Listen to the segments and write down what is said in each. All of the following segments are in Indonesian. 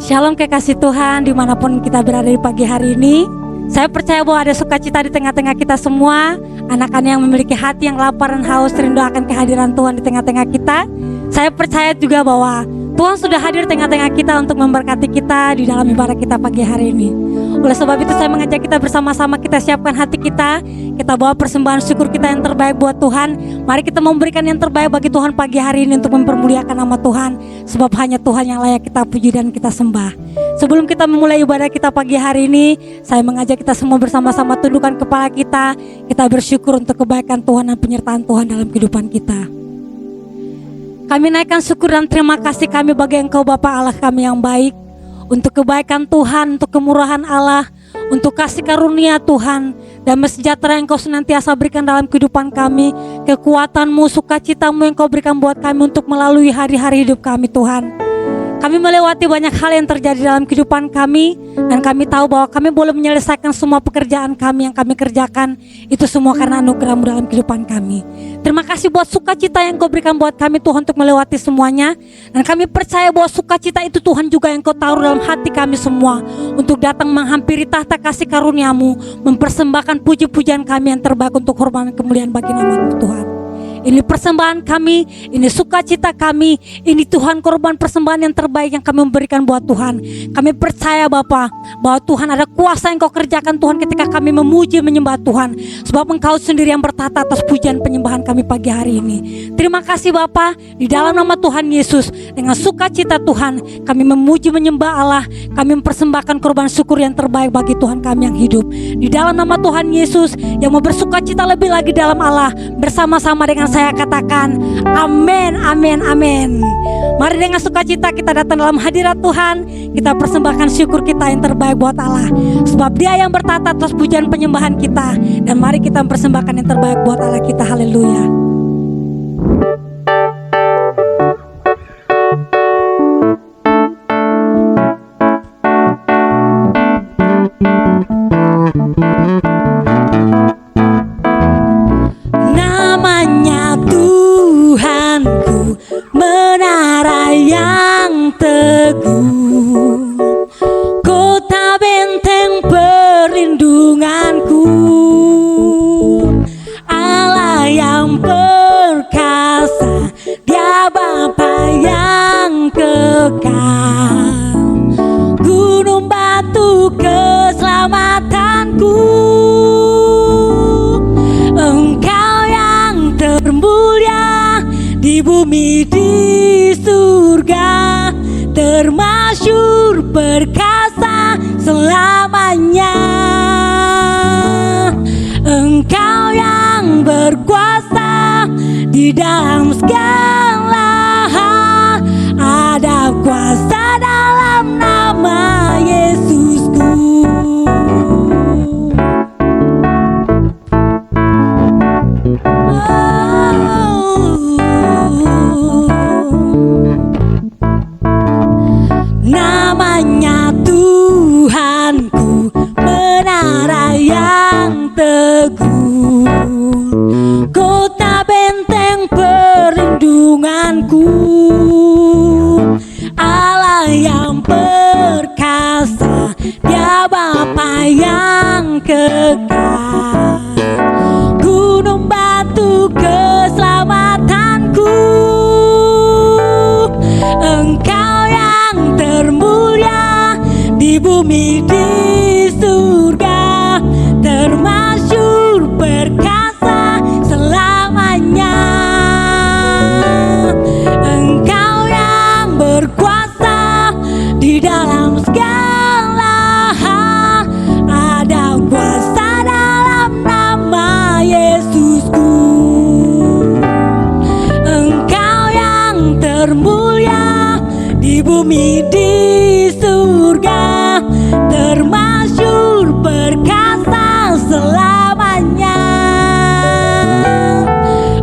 Shalom kekasih Tuhan dimanapun kita berada di pagi hari ini. Saya percaya bahwa ada sukacita di tengah-tengah kita semua. Anak-anak yang memiliki hati yang lapar dan haus rindu akan kehadiran Tuhan di tengah-tengah kita. Saya percaya juga bahwa Tuhan sudah hadir di tengah-tengah kita untuk memberkati kita di dalam ibadah kita pagi hari ini. Oleh sebab itu saya mengajak kita bersama-sama kita siapkan hati kita. Kita bawa persembahan syukur kita yang terbaik buat Tuhan. Mari kita memberikan yang terbaik bagi Tuhan pagi hari ini untuk mempermuliakan nama Tuhan. Sebab hanya Tuhan yang layak kita puji dan kita sembah. Sebelum kita memulai ibadah kita pagi hari ini, saya mengajak kita semua bersama-sama tundukkan kepala kita. Kita bersyukur untuk kebaikan Tuhan dan penyertaan Tuhan dalam kehidupan kita. Kami naikkan syukur dan terima kasih kami bagi Engkau Bapa Allah kami yang baik. Untuk kebaikan Tuhan, untuk kemurahan Allah, untuk kasih karunia Tuhan, damai sejahtera yang Kau senantiasa berikan dalam kehidupan kami, kekuatan-Mu, sukacita-Mu yang Kau berikan buat kami untuk melalui hari-hari hidup kami Tuhan. Kami melewati banyak hal yang terjadi dalam kehidupan kami, dan kami tahu bahwa kami boleh menyelesaikan semua pekerjaan kami yang kami kerjakan. Itu semua karena anugerah-Mu dalam kehidupan kami. Terima kasih buat sukacita yang Kau berikan buat kami Tuhan untuk melewati semuanya. Dan kami percaya bahwa sukacita itu Tuhan juga yang Kau taruh dalam hati kami semua, untuk datang menghampiri tahta kasih karunia-Mu, mempersembahkan puji-pujian kami yang terbaik untuk hormat dan kemuliaan bagi nama Tuhan. Ini persembahan kami, ini sukacita kami, ini Tuhan korban persembahan yang terbaik yang kami memberikan buat Tuhan. Kami percaya Bapa bahwa Tuhan ada kuasa yang Kau kerjakan Tuhan ketika kami memuji menyembah Tuhan. Sebab Engkau sendiri yang bertata atas pujian penyembahan kami pagi hari ini. Terima kasih Bapa, di dalam nama Tuhan Yesus, dengan sukacita Tuhan kami memuji menyembah Allah. Kami mempersembahkan korban syukur yang terbaik bagi Tuhan kami yang hidup. Di dalam nama Tuhan Yesus yang mau bersukacita lebih lagi dalam Allah, bersama-sama dengan saya katakan amin, amin, amin. Mari dengan sukacita kita datang dalam hadirat Tuhan. Kita persembahkan syukur kita yang terbaik buat Allah. Sebab Dia yang bertata atas pujian penyembahan kita. Dan mari kita mempersembahkan yang terbaik buat Allah kita. Haleluya. Di dalam segala hal ada kuasa dalam nama Yesusku. Namanya Tuhanku, menara yang teguh, kota benteng perlindunganku, Allah yang perkasa, Dia Bapa yang kekal, gunung batu keselamatanku, Engkau yang termulia di bumi di surga, termasyhur perkasa selamanya. Engkau yang berkuasa di dalam segala hal, ada kuasa dalam nama Yesusku. Engkau yang termulia di bumi di surga, termasyhur perkasa selamanya.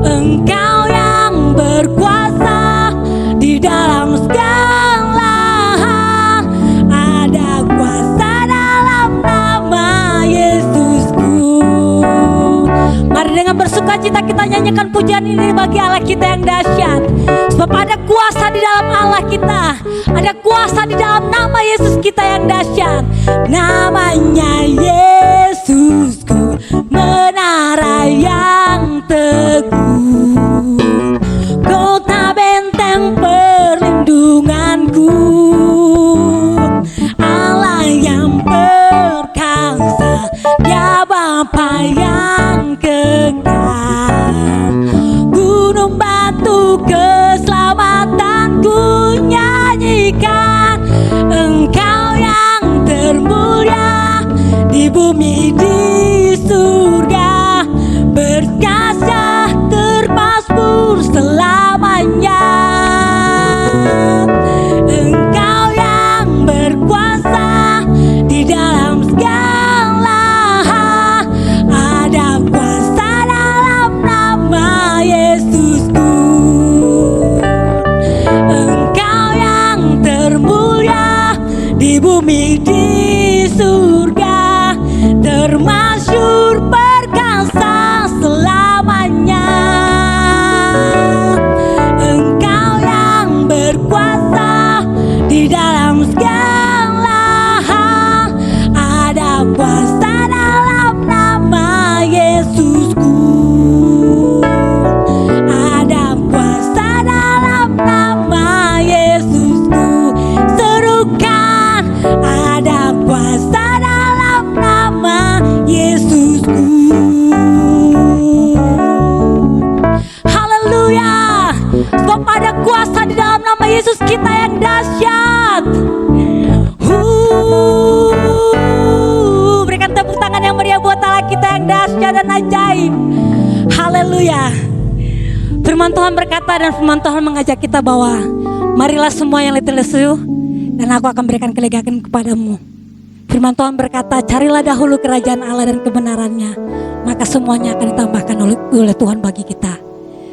Engkau yang berkuasa di dalam segala hal, ada kuasa dalam nama Yesusku. Mari dengan bersuka sukacita kita nyanyikan pujian ini bagi Allah kita yang dahsyat. Sebab ada kuasa di dalam Allah kita, ada kuasa di dalam nama Yesus kita yang dahsyat. Namanya Yesusku, menara yang teguh, kota benteng perlindunganku, Allah yang perkasa, Dia Bapa yang kekal, gunung batu keselamatanku nyanyikan. Engkau yang termulia di bumi di surga, berkasa termasmur selamanya. Engkau yang berkuasa di dalam segala hal, ada kuasa dalam nama Yesusku. Engkau yang termulia di bumi di surga, termasyhur perkasa selamanya. Engkau yang berkuasa di dalam segala hal, ada kuasa dalam nama Yesusku. Ada kuasa dalam nama Yesusku. Serukan, ada kuasa dalam nama Yesusku. Haleluya. Sebab ada kuasa di dalam nama Yesus kita yang dahsyat. Berikan tepuk tangan yang meriah buat Allah kita yang dahsyat dan ajaib. Haleluya. Firman Tuhan berkata dan firman Tuhan mengajak kita bahwa marilah semua yang letih lesu dan aku akan berikan kelegaan kepadamu. Firman Tuhan berkata, carilah dahulu kerajaan Allah dan kebenarannya, maka semuanya akan ditambahkan oleh Tuhan bagi kita.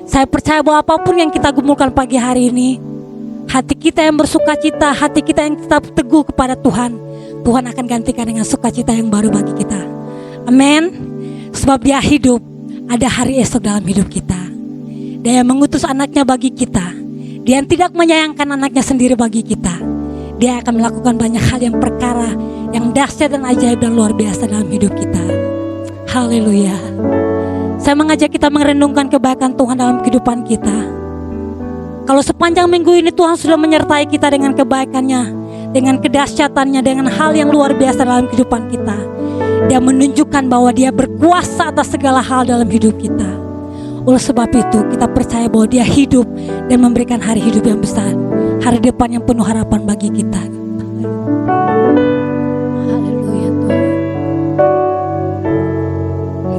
Saya percaya bahwa apapun yang kita gumulkan pagi hari ini, hati kita yang bersukacita, hati kita yang tetap teguh kepada Tuhan, Tuhan akan gantikan dengan sukacita yang baru bagi kita. Amin. Sebab Dia hidup, ada hari esok dalam hidup kita. Dia yang mengutus anaknya bagi kita, Dia yang tidak menyayangkan anaknya sendiri bagi kita. Dia akan melakukan banyak hal yang perkara yang dahsyat dan ajaib dan luar biasa dalam hidup kita. Haleluya. Saya mengajak kita merenungkan kebaikan Tuhan dalam kehidupan kita. Kalau sepanjang minggu ini Tuhan sudah menyertai kita dengan kebaikannya, dengan kedahsyatannya, dengan hal yang luar biasa dalam kehidupan kita. Dia menunjukkan bahwa Dia berkuasa atas segala hal dalam hidup kita. Oleh sebab itu kita percaya bahwa Dia hidup dan memberikan hari hidup yang besar, hari depan yang penuh harapan bagi kita. Haleluya Tuhan.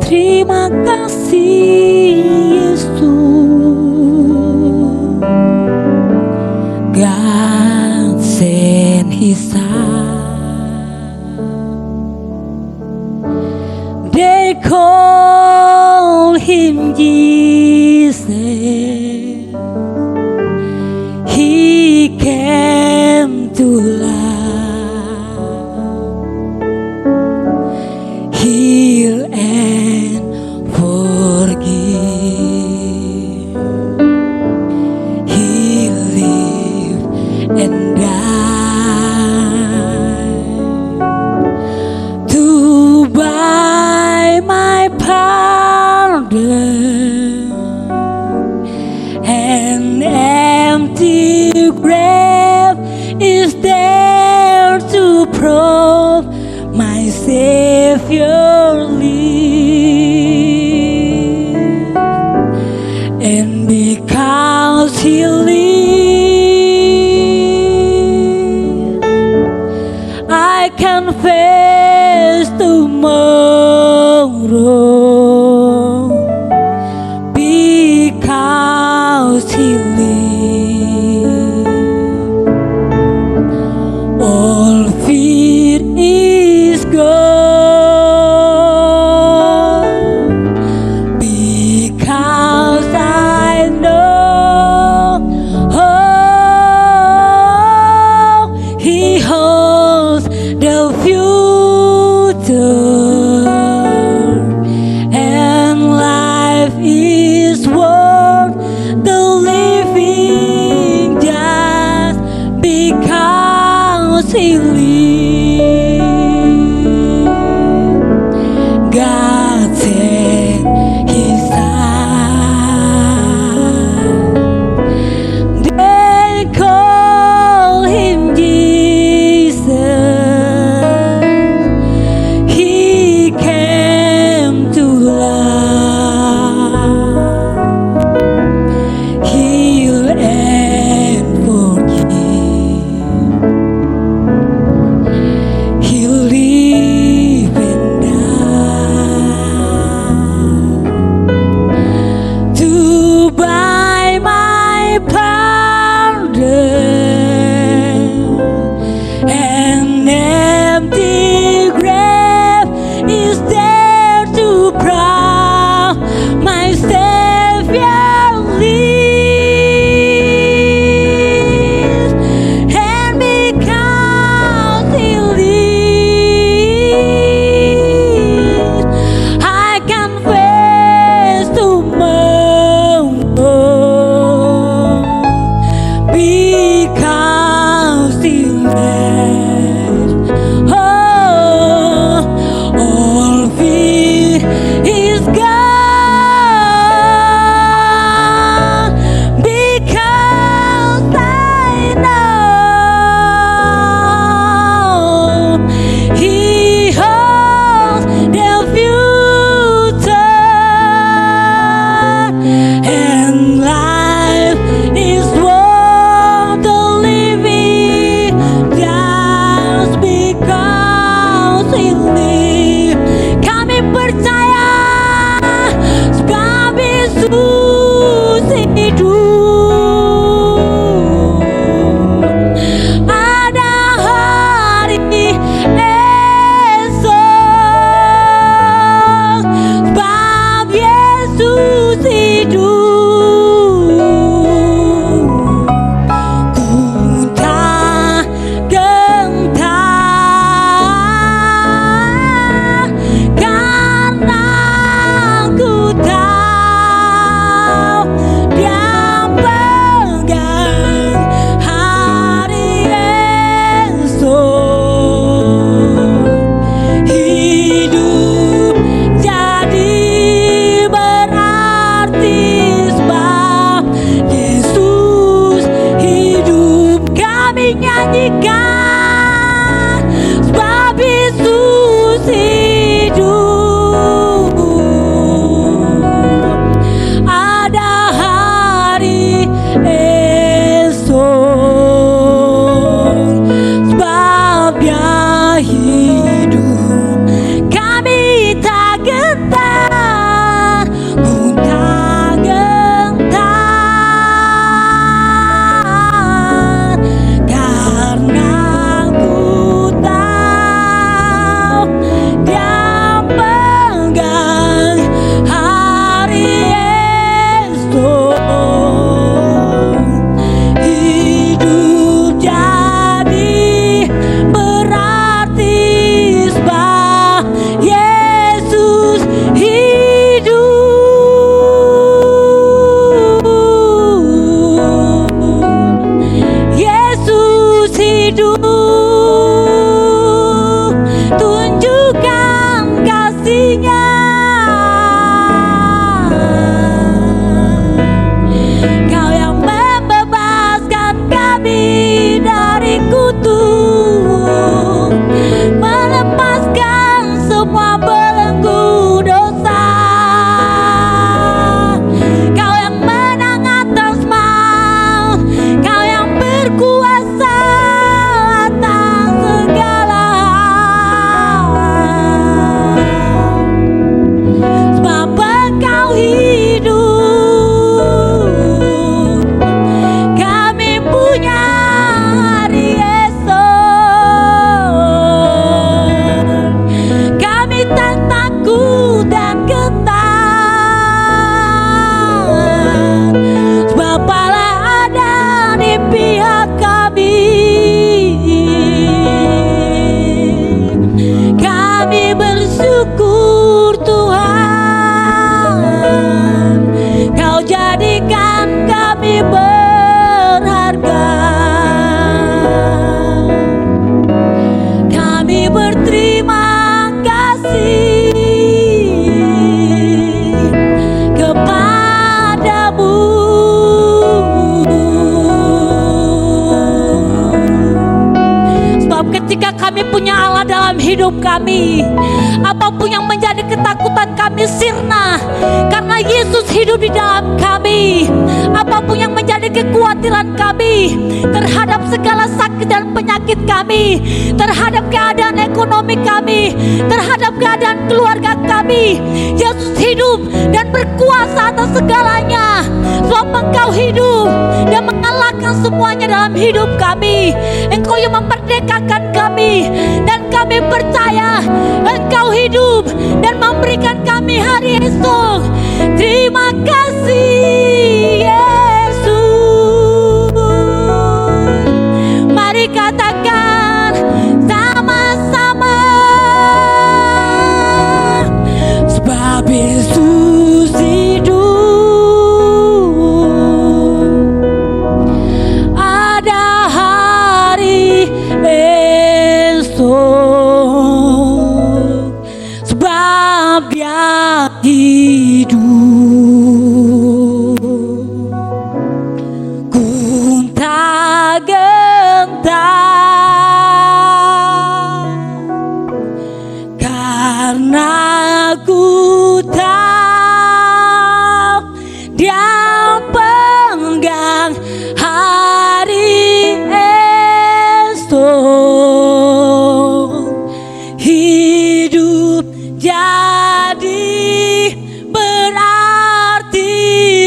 Terima kasih Yesus, God sent His Son. They call Him Jesus. He came to love, heal and forgive. He lived and died to buy my pardon. An empty grave is there to prove my Savior lives. And because He lives, I can face tomorrow. Because He lives, all fear is gone. Because I know he lived. God sent his son. They call him Jesus. He came to love, heal and forgive. hidup kami. Apapun yang menjadi ketakutan kami sirna, karena Yesus hidup di dalam kami. Apapun yang menjadi kekhawatiran kami terhadap segala sakit dan penyakit kami, terhadap keadaan ekonomi kami, terhadap keadaan keluarga kami, Yesus hidup dan berkuasa atas segalanya. Sebab Engkau hidup dan mengalahkan semuanya dalam hidup kami. Engkau yang memerdekakan kami, dan kami percaya Engkau hidup dan memberikan kami hari esok. Terima kasih Yesus. Mari katakan sama-sama, sebab Yesus hidup. Ada hari esok, sebab Dia hidup. Ku tak gentar, karena ku tahu Dia pegang hari esok. Hidup jadi berarti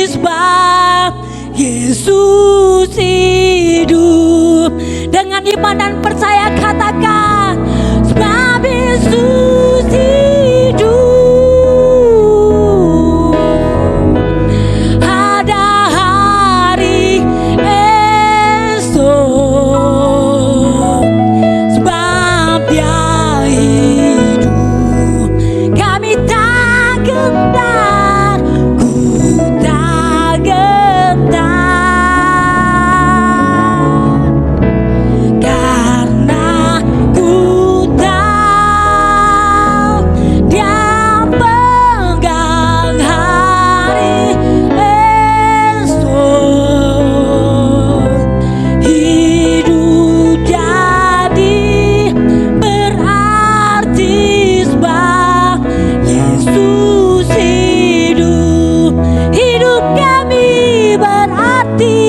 sebab Yesus hidup. Dengan iman dan percaya katakan, sebab Yesus hidup. Ada hari esok, sebab Dia hidup. Kami tak gentar, ku tak gentar, karena ku tahu Dia pegang hari esok. Hidup jadi berarti sebab Yesus hidup. Hidup kami berarti,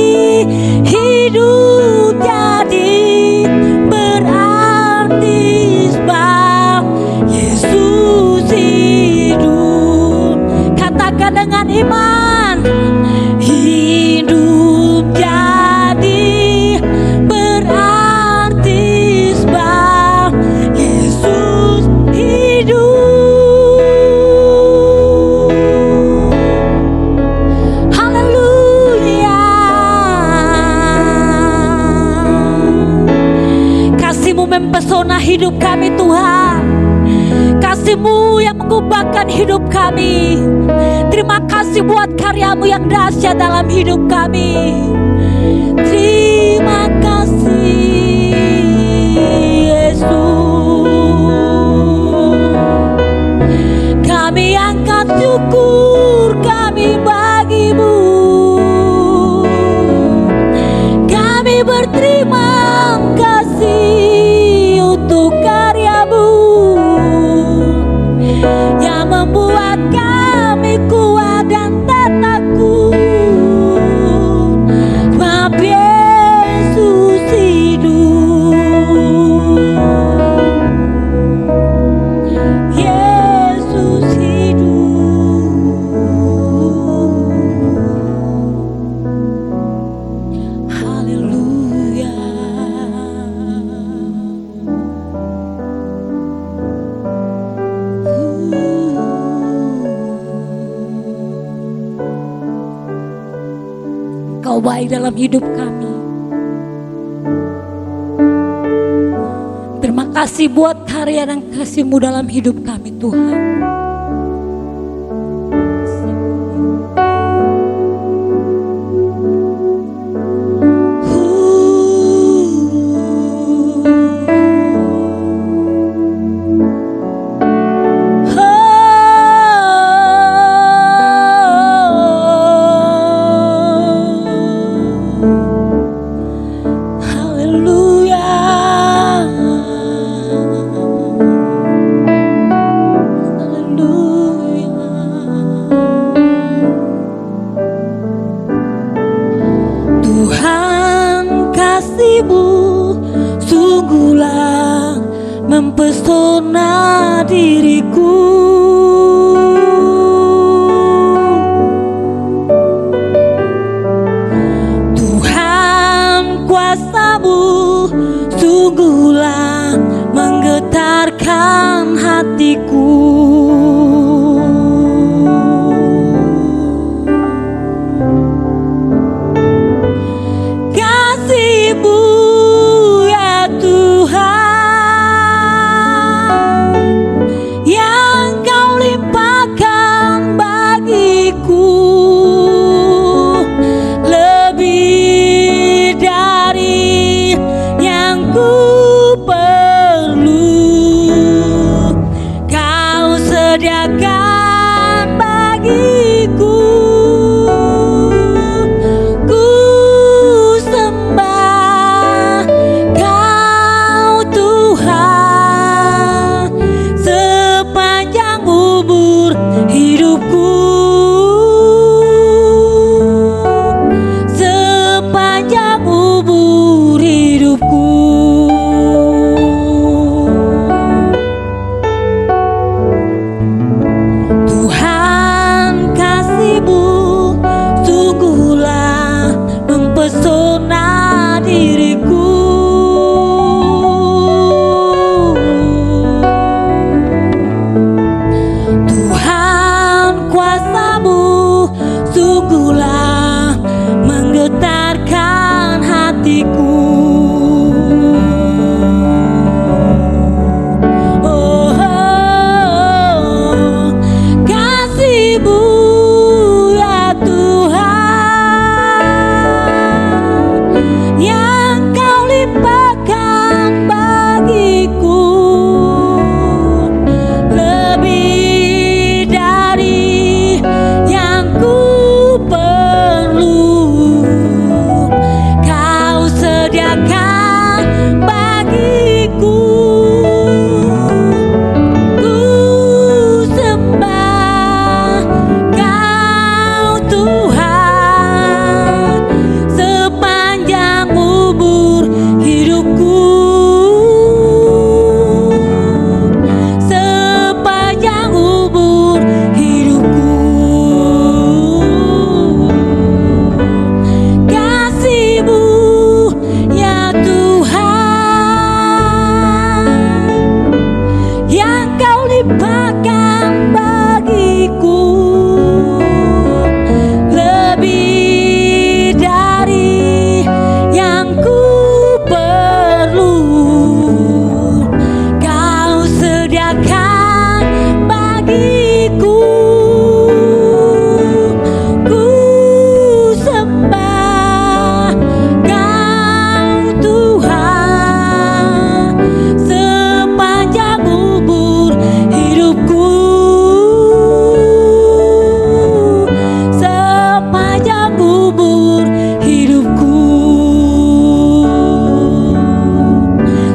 hidup jadi berarti sebab Yesus hidup. Katakan dengan iman, hidup jadi berarti sebab Yesus hidup. Haleluya. Kasih-Mu mempesona hidup kami Tuhan. Kasih-Mu yang mengubahkan hidup kami. Terima kasih buat karya-Mu yang dahsyat dalam hidup kami. Terima kasih Yesus. Kami angkat syukur kami bagi-Mu. Kami berterima kasih untuk karya-Mu yang membuat kami kuat dan tak takut. Sebab Yesus hidup. Yesus hidup. Haleluya. Kau baik dalam hidup kami. Terima kasih buat karya dan kasih-Mu dalam hidup kami Tuhan. Haleluya. mempesona diriku. Tuhan, kuasa-Mu sungguhlah menggetarkan hatiku. Kasih-Mu ya Tuhan yang Kau limpahkan bagiku, lebih dari yang ku perlu. Kau sediakan bagiku. Ku sembah Kau Tuhan sepanjang umur hidupku, sepanjang umur hidupku. Tuhan, kasih-Mu sungguhlah mempesona diriku. Tuhan, kuasa-Mu sungguhlah menggetarkan hatiku. Oh, kasih-Mu ya Tuhan yang Kau limpahkan bagiku, lebih dari yang ku perlu. Kau sediakan bagiku. Ku sembah Kau Tuhan sepanjang umur hidupku, sepanjang umur hidupku. Kasih-Mu ya Tuhan yang Kau limpahkan bagiku, lebih dari yang ku perlu. Kau sediakan bagiku. Ku sembah Kau Tuhan sepanjang umur hidupku, sepanjang umur hidupku,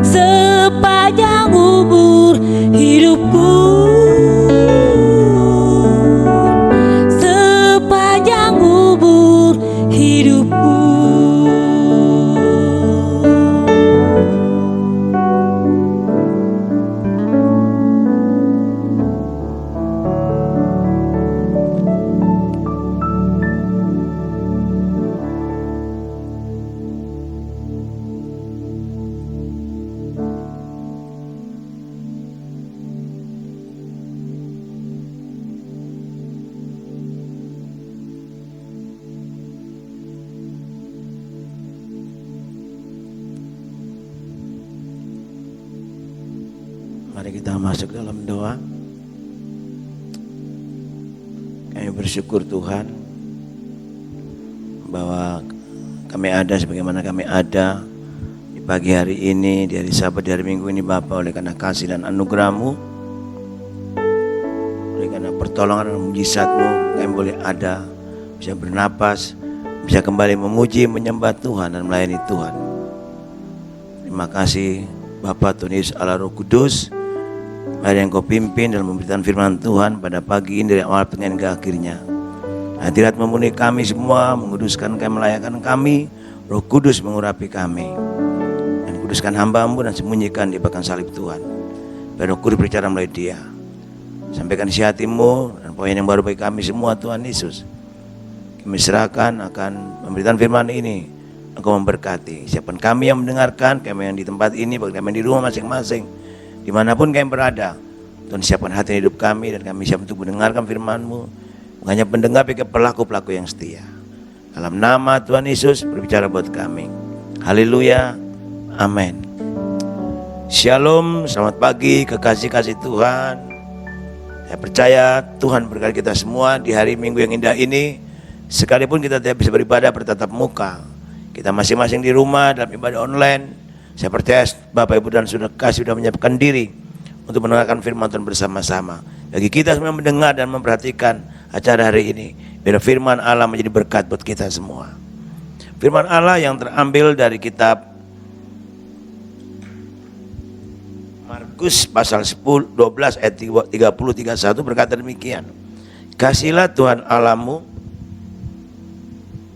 sepanjang umur hidupku, sepanjang umur hidupku. Mari kita masuk dalam doa. Kami bersyukur Tuhan bahwa kami ada sebagaimana kami ada di pagi hari ini, di hari Sabat, di hari Minggu ini Bapa, oleh karena kasih dan anugerah-Mu, oleh karena pertolongan dan mujizat-Mu, kami boleh ada, bisa bernapas, bisa kembali memuji, menyembah Tuhan dan melayani Tuhan. Terima kasih Bapa, Tuhan Yesus, Allah Roh Kudus, mari yang Kau pimpin dalam pemberitaan firman Tuhan pada pagi ini dari awal pengen ke akhirnya. Hadirat memenuhi kami semua, menguduskan kami, melayakan kami. Roh Kudus mengurapi kami dan kuduskan hamba-Mu dan sembunyikan di belakang salib Tuhan. Biar Roh Kudus berbicara melalui dia. Sampaikan isi hatimu dan poin yang baru bagi kami semua Tuhan Yesus. Kami serahkan akan pemberitaan firman ini. Engkau memberkati siapapun kami yang mendengarkan, kami yang di tempat ini, bagi kami yang di rumah masing-masing, dimanapun kami berada. Tuhan siapkan hati hidup kami dan kami siap untuk mendengarkan firman-Mu. Bukan hanya pendengar, tapi pelaku-pelaku yang setia. Dalam nama Tuhan Yesus berbicara buat kami. Haleluya. Amin. Shalom, selamat pagi kekasih-kasih Tuhan. Saya percaya Tuhan berkati kita semua di hari Minggu yang indah ini. Sekalipun kita tidak bisa beribadah bertatap muka, kita masing-masing di rumah dalam ibadah online, saya percaya Bapak Ibu dan Saudara kasih sudah menyiapkan diri untuk mendengarkan firman Tuhan bersama-sama. Bagi kita semua mendengar dan memperhatikan acara hari ini, biar firman Allah menjadi berkat buat kita semua. Firman Allah yang terambil dari kitab Markus pasal 12 ayat 30-31 berkata demikian. Kasihlah Tuhan Allahmu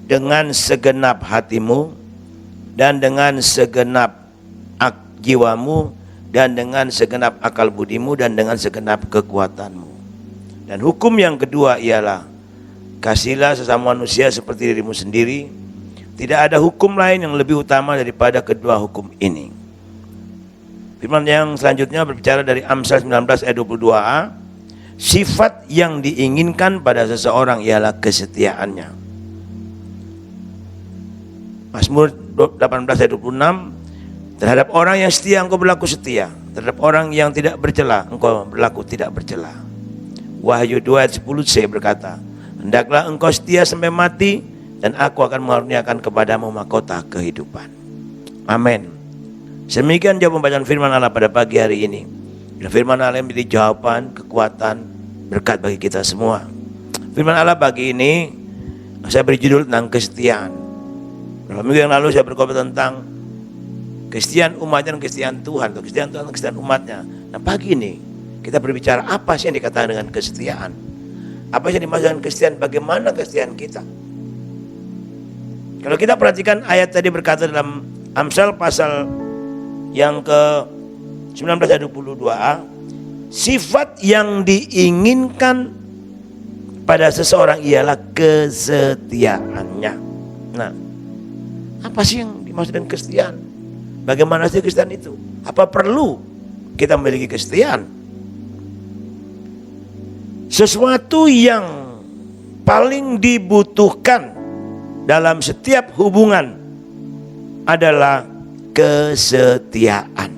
dengan segenap hatimu dan dengan segenap jiwamu dan dengan segenap akal budimu dan dengan segenap kekuatanmu. Dan hukum yang kedua ialah kasihlah sesama manusia seperti dirimu sendiri. Tidak ada hukum lain yang lebih utama daripada kedua hukum ini. Firman yang selanjutnya berbicara dari Amsal 19 ayat 22a. Sifat yang diinginkan pada seseorang ialah kesetiaannya. Mazmur 18 ayat 26. Terhadap orang yang setia engkau berlaku setia, terhadap orang yang tidak bercela engkau berlaku tidak bercela. Wahyu 2 ayat 10c berkata, hendaklah engkau setia sampai mati dan aku akan mengaruniakan kepadamu mahkota kehidupan. Amin. Demikian jawab pembacaan firman Allah pada pagi hari ini. Dan firman Allah yang menjadi jawaban, kekuatan, berkat bagi kita semua. Firman Allah pagi ini saya beri judul tentang kesetiaan. Beberapa minggu yang lalu saya berkhotbah tentang kesetiaan umatnya dan kesetiaan Tuhan, atau kesetiaan Tuhan dan kesetiaan umatnya. Nah pagi ini kita berbicara apa sih yang dikatakan dengan kesetiaan? Apa sih yang dimaksud dengan kesetiaan? Bagaimana kesetiaan kita? Kalau kita perhatikan ayat tadi berkata dalam Amsal pasal yang ke 19 ayat 22a, sifat yang diinginkan pada seseorang ialah kesetiaannya. Nah, apa sih yang dimaksud dengan kesetiaan? Bagaimana sih kesetiaan itu? Apa perlu kita memiliki kesetiaan? Sesuatu yang paling dibutuhkan dalam setiap hubungan adalah kesetiaan.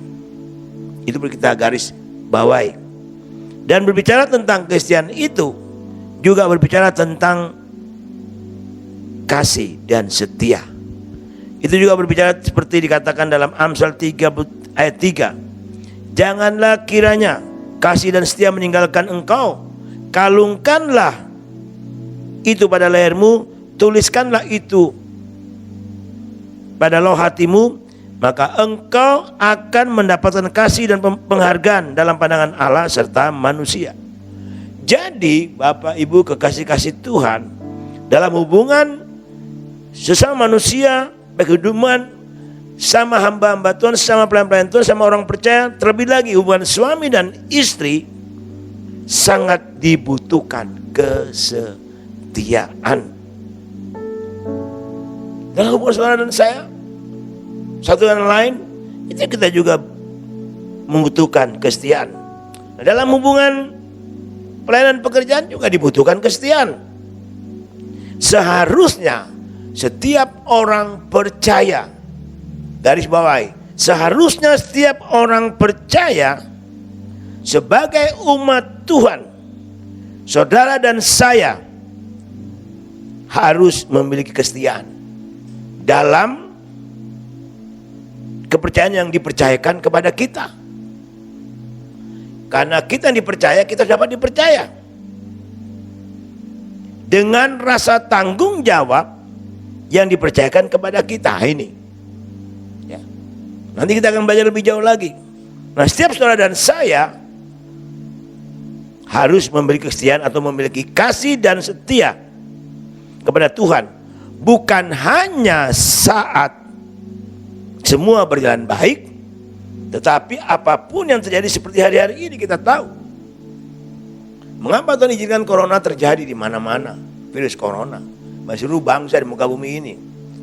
Itu perlu kita garis bawahi. Dan berbicara tentang kesetiaan itu juga berbicara tentang kasih dan setia. Itu juga berbicara seperti dikatakan dalam Amsal 3 ayat 3. Janganlah kiranya kasih dan setia meninggalkan engkau. Kalungkanlah itu pada lehermu, tuliskanlah itu pada loh hatimu, maka engkau akan mendapatkan kasih dan penghargaan dalam pandangan Allah serta manusia. Jadi Bapak Ibu kekasih-kasih Tuhan, dalam hubungan sesama manusia, kehidupan sama hamba-hamba Tuhan, sama pelayan-pelayan Tuhan, sama orang percaya, terlebih lagi hubungan suami dan istri, sangat dibutuhkan kesetiaan. Dalam hubungan saudara dan saya, satu dan lain, itu kita juga membutuhkan kesetiaan. Nah, dalam hubungan pelayanan pekerjaan juga dibutuhkan kesetiaan. Seharusnya setiap orang percaya, garis bawahi, seharusnya setiap orang percaya sebagai umat Tuhan, saudara dan saya harus memiliki kesetiaan dalam kepercayaan yang dipercayakan kepada kita. Karena kita yang dipercaya, kita dapat dipercaya dengan rasa tanggung jawab yang dipercayakan kepada kita ini. Ya. Nanti kita akan belajar lebih jauh lagi. Nah, setiap saudara dan saya harus memiliki kesetiaan atau memiliki kasih dan setia kepada Tuhan. Bukan hanya saat semua berjalan baik, Tetapi apapun yang terjadi seperti hari-hari ini kita tahu. Mengapa Tuhan izinkan corona terjadi di mana-mana? Virus corona masih seluruh bangsa di muka bumi ini.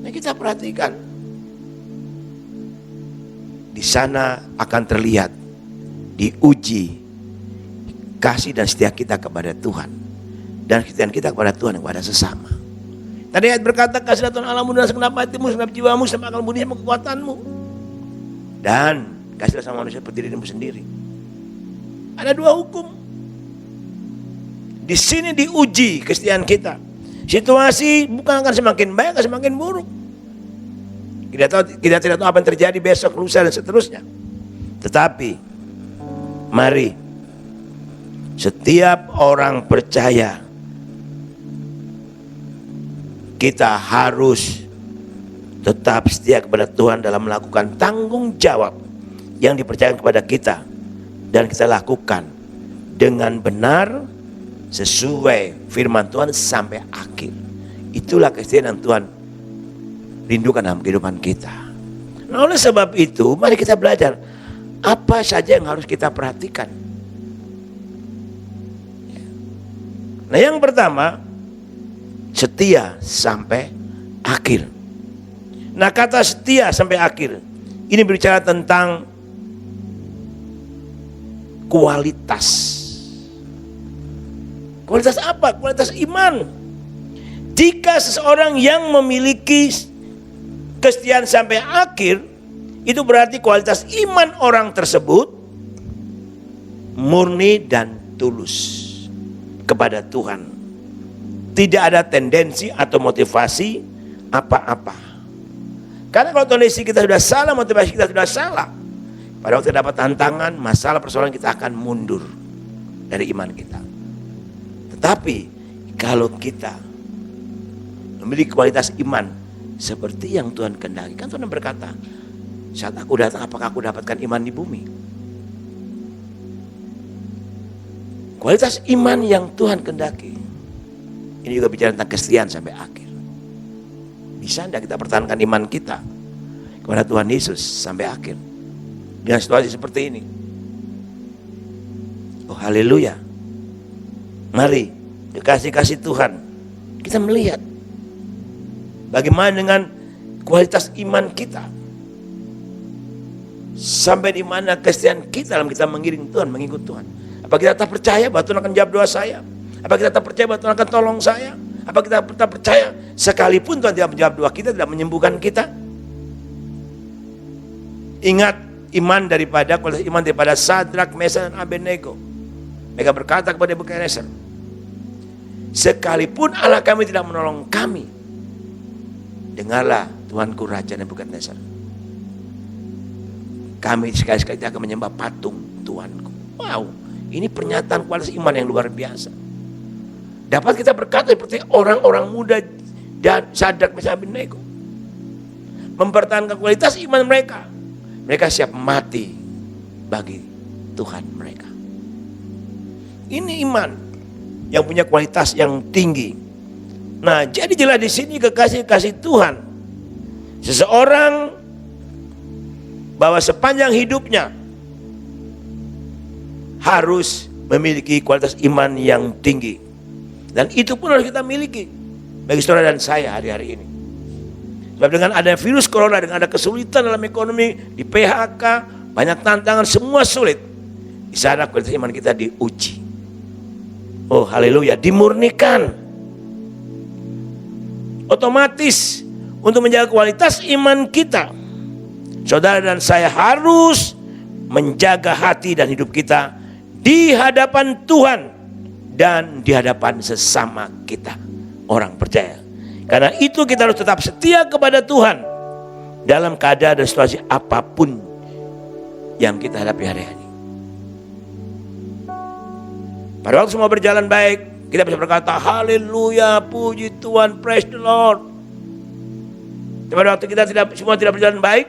Nah, kita perhatikan. Di sana akan terlihat, diuji kasih dan setia kita kepada Tuhan. Dan kesetiaan kita kepada Tuhan dan kepada sesama. Tadi ayat berkata, kasihlah Tuhan Allahmu dengan segenap hatimu, segenap jiwamu, segenap akal budimu, kekuatanmu. Dan kasihlah sama manusia seperti dirimu sendiri. Ada dua hukum. Di sini diuji kesetiaan kita. Situasi bukan akan semakin baik, akan semakin buruk. Kita tidak tahu apa yang terjadi besok, lusa dan seterusnya. Tetapi mari setiap orang percaya kita harus tetap setia kepada Tuhan dalam melakukan tanggung jawab yang dipercayakan kepada kita, dan kita lakukan dengan benar sesuai firman Tuhan sampai akhir. Itulah kesetiaan yang Tuhan rindukan dalam kehidupan kita. Nah, oleh sebab itu mari kita belajar apa saja yang harus kita perhatikan. Nah, yang pertama, setia sampai akhir. Nah, kata setia sampai akhir ini berbicara tentang kualitas. Kualitas apa? Kualitas iman. Jika seseorang yang memiliki kesetiaan sampai akhir, itu berarti kualitas iman orang tersebut murni dan tulus kepada Tuhan. Tidak ada tendensi atau motivasi apa-apa. Karena kalau kondisi kita sudah salah, motivasi kita sudah salah, pada waktu dapat tantangan, masalah, persoalan, kita akan mundur dari iman kita. Tetapi kalau kita memiliki kualitas iman seperti yang Tuhan kehendaki, kan Tuhan berkata, saat aku datang apakah aku dapatkan iman di bumi? Kualitas iman yang Tuhan kehendaki ini juga bicara tentang kesetiaan sampai akhir. Bisa tidak kita pertahankan iman kita kepada Tuhan Yesus sampai akhir dengan situasi seperti ini? Oh, haleluya. Mari dikasih Tuhan, kita melihat bagaimana dengan kualitas iman kita, sampai di mana kesetiaan kita dalam kita mengiring Tuhan, mengikut Tuhan. Apa kita tak percaya bahwa Tuhan akan jawab doa saya? Apa kita tak percaya bahwa Tuhan akan tolong saya? Apa kita tak percaya sekalipun Tuhan tidak menjawab doa kita, tidak menyembuhkan kita? Ingat kualitas iman daripada Sadrak, Mesak, dan Abednego. Mereka berkata kepada Nebukadnezar, sekalipun Allah kami tidak menolong kami, dengarlah Tuanku Raja Nebukadnezar, kami sekali-sekali akan menyembah patung Tuanku. Wow, ini pernyataan kualitas iman yang luar biasa. Dapat kita berkata seperti orang-orang muda dan Sadrak, Mesak, Abednego, mempertahankan kualitas iman mereka. Mereka siap mati bagi Tuhan mereka. Ini iman yang punya kualitas yang tinggi. Nah, jadi jelas di sini kekasih Tuhan, seseorang bahwa sepanjang hidupnya harus memiliki kualitas iman yang tinggi. Dan itu pun harus kita miliki bagi saudara dan saya hari-hari ini. Sebab dengan ada virus corona, dengan ada kesulitan dalam ekonomi, di PHK, banyak tantangan, semua sulit. Di sana kualitas iman kita diuji. Oh, haleluya, dimurnikan. Otomatis untuk menjaga kualitas iman kita, saudara dan saya harus menjaga hati dan hidup kita di hadapan Tuhan dan di hadapan sesama kita, orang percaya. Karena itu kita harus tetap setia kepada Tuhan dalam keadaan dan situasi apapun yang kita hadapi hari-hari. Pada waktu semua berjalan baik, kita bisa berkata, haleluya, puji Tuhan, praise the Lord. Pada waktu kita semua tidak berjalan baik,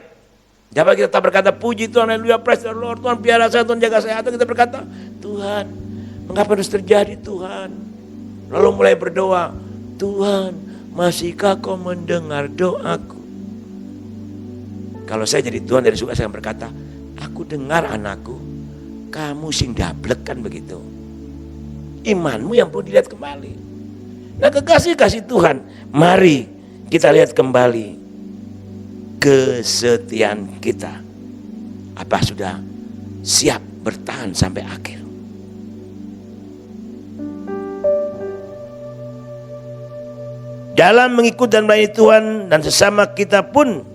dapat kita berkata, puji Tuhan, haleluya, praise the Lord, Tuhan piara saya, Tuhan jaga saya. Atau kita berkata, Tuhan, mengapa harus terjadi Tuhan? Lalu mulai berdoa, Tuhan, masihkah kau mendengar doaku? Kalau saya jadi Tuhan dari surga, saya berkata, aku Aku dengar anakku, kamu sing dablek kan begitu. Imanmu yang perlu dilihat kembali. Nah kekasih-kasih Tuhan, mari kita lihat kembali kesetiaan kita. Apa sudah siap bertahan sampai akhir? Dalam mengikut dan melayani Tuhan dan sesama kita pun,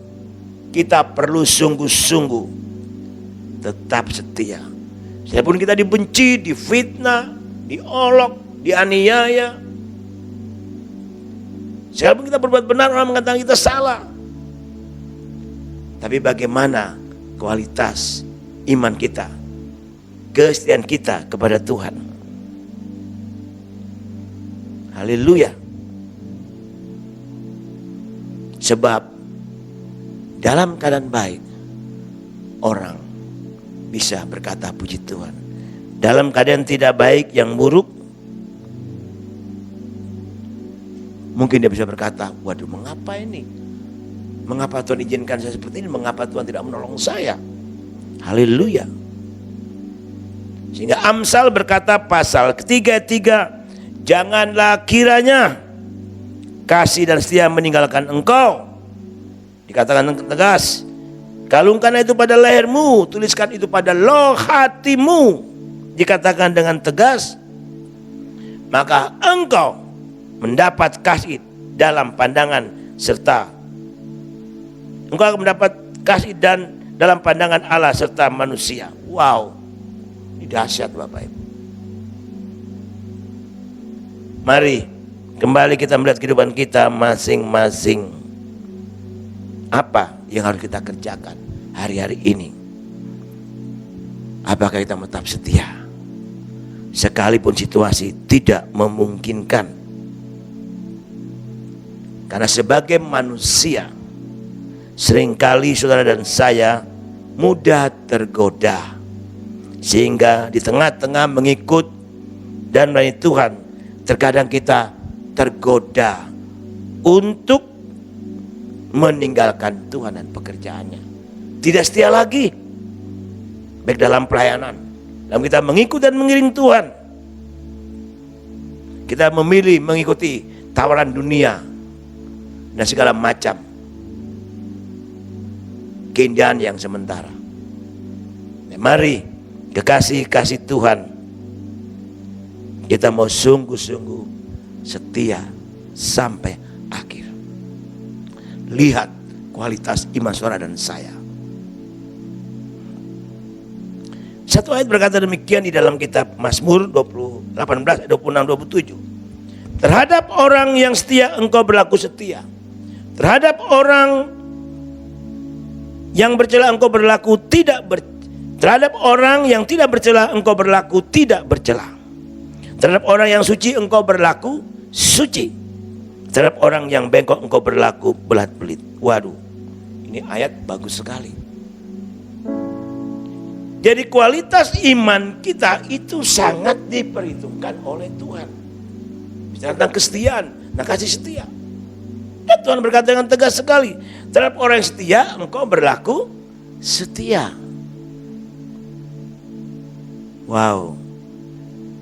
kita perlu sungguh-sungguh tetap setia. Sekalipun kita dibenci, difitnah, diolok, dianiaya, sekalipun kita berbuat benar, orang mengatakan kita salah. Tapi bagaimana kualitas iman kita, kesetiaan kita kepada Tuhan? Haleluya. Sebab dalam keadaan baik, orang bisa berkata puji Tuhan. Dalam keadaan tidak baik, yang buruk, mungkin dia bisa berkata, waduh mengapa ini? Mengapa Tuhan izinkan saya seperti ini? Mengapa Tuhan tidak menolong saya? Haleluya. Sehingga Amsal berkata pasal ketiga, janganlah kiranya kasih dan setia meninggalkan engkau. Dikatakan tegas, kalungkan itu pada lehermu, tuliskan itu pada loh hatimu. Dikatakan dengan tegas, maka engkau mendapat kasih dalam pandangan serta engkau akan mendapat kasih dan dalam pandangan Allah serta manusia. Wow, ini dahsyat Bapak Ibu. Mari kembali kita melihat kehidupan kita masing-masing. Apa yang harus kita kerjakan hari-hari ini? Apakah kita tetap setia? Sekalipun situasi tidak memungkinkan. Karena sebagai manusia, seringkali saudara dan saya mudah tergoda. Sehingga di tengah-tengah mengikut dan melayani Tuhan, terkadang kita tergoda untuk meninggalkan Tuhan dan pekerjaannya. Tidak setia lagi, baik dalam pelayanan, dalam kita mengikut dan mengiring Tuhan. Kita memilih mengikuti tawaran dunia dan segala macam keindahan yang sementara. Mari kekasih-kasih Tuhan, kita mau sungguh-sungguh setia sampai akhir. Lihat kualitas iman saudara dan saya. Satu ayat berkata demikian di dalam kitab Mazmur 18, 26, 27. Terhadap orang yang setia engkau berlaku setia. Terhadap orang yang bercela engkau berlaku terhadap orang yang tidak bercela engkau berlaku tidak bercela. Terhadap orang yang suci engkau berlaku suci. Terhadap orang yang bengkok engkau berlaku belat-belit. Waduh, ini ayat bagus sekali. Jadi kualitas iman kita itu sangat diperhitungkan oleh Tuhan. Bicara tentang kesetiaan, nah kasih setia. Dan Tuhan berkata dengan tegas sekali, terhadap orang yang setia engkau berlaku setia. Wow.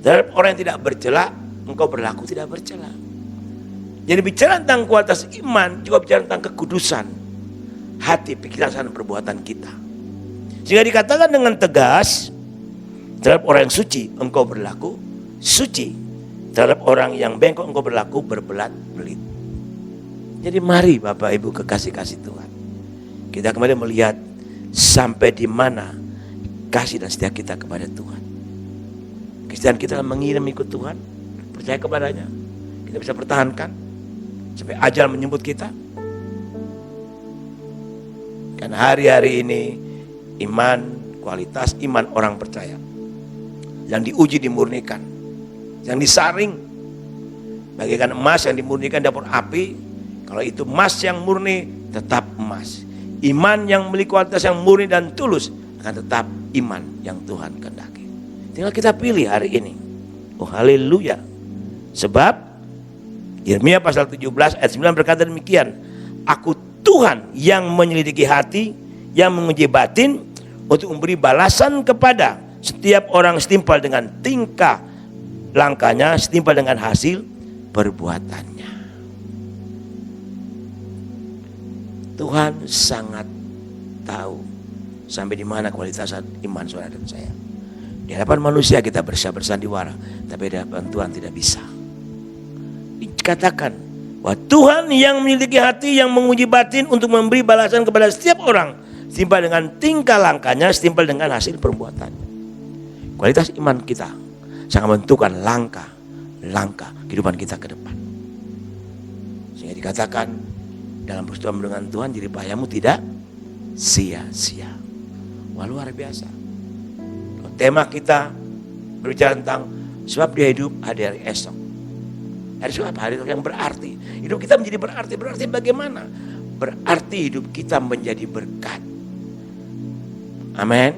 Terhadap orang yang tidak bercela engkau berlaku tidak bercela. Jadi bicara tentang kualitas iman juga bicara tentang kekudusan hati, pikiran, dan perbuatan kita. Sehingga dikatakan dengan tegas, terhadap orang yang suci engkau berlaku suci. Terhadap orang yang bengkok engkau berlaku berbelat-belit. Jadi mari Bapak Ibu kekasih-kasih Tuhan, kita kembali melihat sampai di mana kasih dan setia kita kepada Tuhan. Kesetiaan kita mengirim ikut Tuhan, percaya kepadanya, kita bisa pertahankan sampai ajal menjemput kita. Karena hari-hari ini iman, kualitas iman orang percaya yang diuji dimurnikan, yang disaring bagaikan emas yang dimurnikan dapur api. Kalau itu emas yang murni tetap emas. Iman yang memiliki kualitas yang murni dan tulus akan tetap iman yang Tuhan kehendaki. Tinggal kita pilih hari ini. Oh haleluya. Sebab Yeremia pasal 17 ayat 9 berkata demikian. Aku Tuhan yang menyelidiki hati, yang menguji batin untuk memberi balasan kepada setiap orang setimpal dengan tingkah langkahnya, setimpal dengan hasil perbuatannya. Tuhan sangat tahu sampai di mana kualitas iman saudara dan saya. Di hadapan manusia kita bersandiwara, tapi di hadapan Tuhan tidak bisa. Dikatakan bahwa Tuhan yang memiliki hati yang menguji batin untuk memberi balasan kepada setiap orang setimpal dengan tingkah langkahnya, setimpal dengan hasil perbuatannya. Kualitas iman kita sangat menentukan langkah kehidupan kita ke depan. Sehingga dikatakan dalam persekutuan dengan Tuhan, jeripayamu tidak sia-sia. Wah, luar biasa. Tema kita berbicara tentang sebab dia hidup ada hari esok. Hari esok apa? Hari esok yang berarti. Hidup kita menjadi berarti. Berarti bagaimana? Berarti hidup kita menjadi berkat. Amin.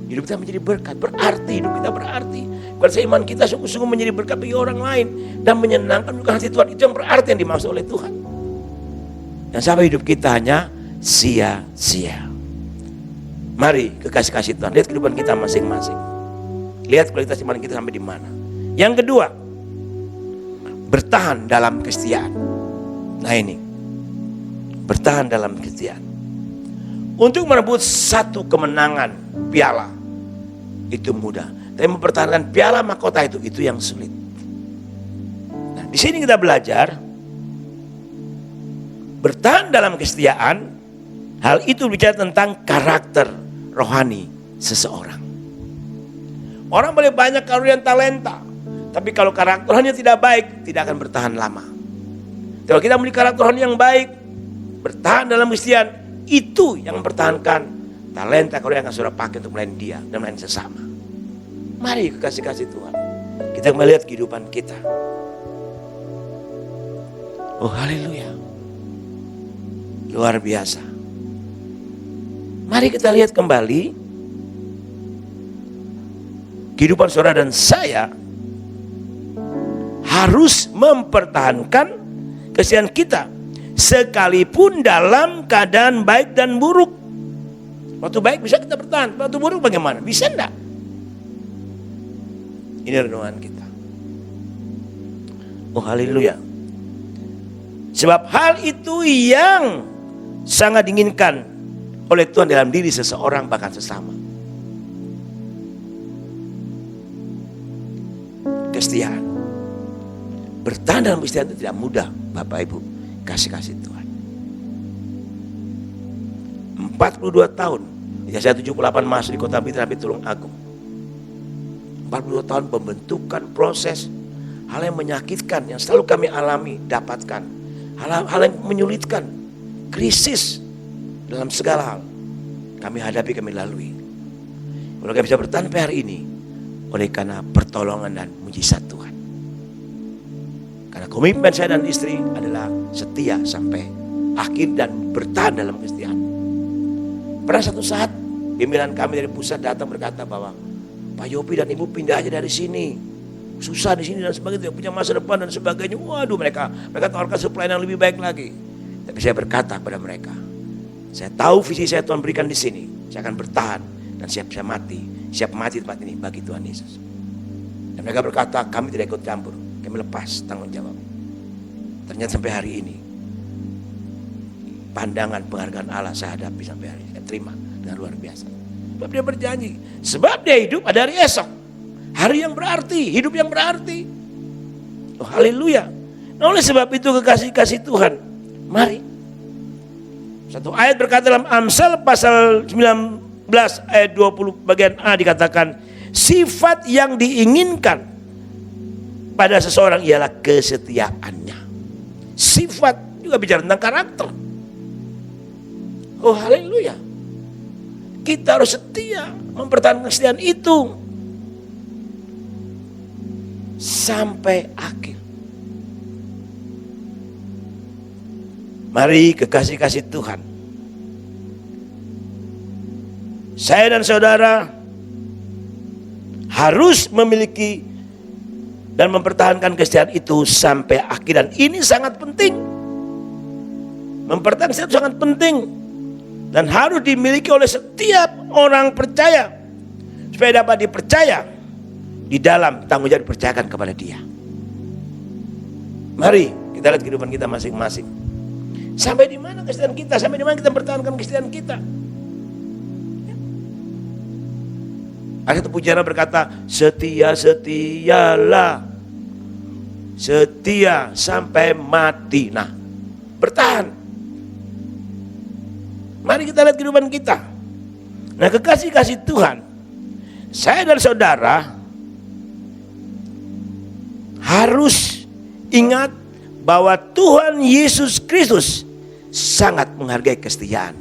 Hidup kita menjadi berkat. Berarti hidup kita berarti. Kualitas iman kita sungguh-sungguh menjadi berkat bagi orang lain dan menyenangkan bukan hati Tuhan. Itu yang berarti yang dimaksud oleh Tuhan. Dan sampai hidup kita hanya sia-sia. Mari kekasih-kasih Tuhan, lihat kehidupan kita masing-masing. Lihat kualitas iman kita sampai di mana. Yang kedua, bertahan dalam kesetiaan. Nah ini, bertahan dalam kesetiaan. Untuk merebut satu kemenangan piala itu mudah, tapi mempertahankan piala mahkota itu yang sulit. Nah, di sini kita belajar bertahan dalam kesetiaan. Hal itu bicara tentang karakter rohani seseorang. Orang boleh banyak karunia talenta, tapi kalau karakter rohani tidak baik, tidak akan bertahan lama. Kalau kita memiliki karakter rohani yang baik, bertahan dalam kesetiaan, itu yang mempertahankan talenta karunia yang akan saudara pakai untuk melayani dia dan melayani sesama. Mari kekasih-kasih Tuhan, kita melihat kehidupan kita. Oh haleluya, luar biasa. Mari kita lihat kembali kehidupan saudara dan saya harus mempertahankan kesetiaan kita sekalipun dalam keadaan baik dan buruk. Waktu baik bisa kita bertahan, waktu buruk bagaimana? Bisa enggak? Ini renungan kita. Oh haleluya. Sebab hal itu yang sangat diinginkan oleh Tuhan dalam diri seseorang bahkan sesama. Kesetiaan. Bertahan dalam kesetiaan itu tidak mudah, Bapak Ibu, kasih-kasih Tuhan. 42 tahun, saya 78 masuk di Kota Blitar sampai Tulung Agung. 42 tahun pembentukan proses, hal yang menyakitkan yang selalu kami alami, dapatkan. Hal yang menyulitkan, krisis dalam segala hal kami hadapi, kami lalui. Kalau kami bisa bertahan sampai hari ini oleh karena pertolongan dan mujizat Tuhan. Karena komitmen saya dan istri adalah setia sampai akhir dan bertahan dalam kesetiaan. Pernah satu saat pimpinan kami dari pusat datang berkata bahwa Pak Yopi dan Ibu pindah aja dari sini, susah di sini dan sebagainya, punya masa depan dan sebagainya. Waduh, mereka tawarkan pelayanan yang lebih baik lagi. Tapi saya berkata kepada mereka, saya tahu visi saya Tuhan berikan di sini. Saya akan bertahan dan siap mati tempat ini bagi Tuhan Yesus. Dan mereka berkata, kami tidak ikut campur, kami lepas tanggung jawab. Ternyata sampai hari ini pandangan penghargaan Allah saya hadapi sampai hari ini, saya terima dengan luar biasa. Sebab dia berjanji, sebab dia hidup ada hari esok, hari yang berarti, hidup yang berarti. Oh haleluya. Nah, oleh sebab itu kekasih-kasih Tuhan, mari. Satu ayat berkata dalam Amsal pasal 19 ayat 20 bagian A dikatakan, sifat yang diinginkan pada seseorang ialah kesetiaannya. Sifat juga bicara tentang karakter. Oh haleluya. Kita harus setia mempertahankan kesetiaan itu sampai akhir. Mari kekasih-kasih Tuhan, saya dan saudara harus memiliki dan mempertahankan kesetiaan itu sampai akhir. Dan ini sangat penting. Mempertahankan kesetiaan itu sangat penting. dan harus dimiliki oleh setiap orang percaya supaya dapat dipercaya di dalam tanggung jawab dipercayakan kepada Dia. Mari kita lihat kehidupan kita masing-masing. Sampai di mana kesetiaan kita? Sampai di mana kita pertahankan kesetiaan kita? Ada satu pujana berkata, setia-setialah, setia sampai mati. Nah, bertahan. Mari kita lihat kehidupan kita. Nah, kekasih-kasih Tuhan, saya dan saudara harus ingat bahwa Tuhan Yesus Kristus sangat menghargai kesetiaan.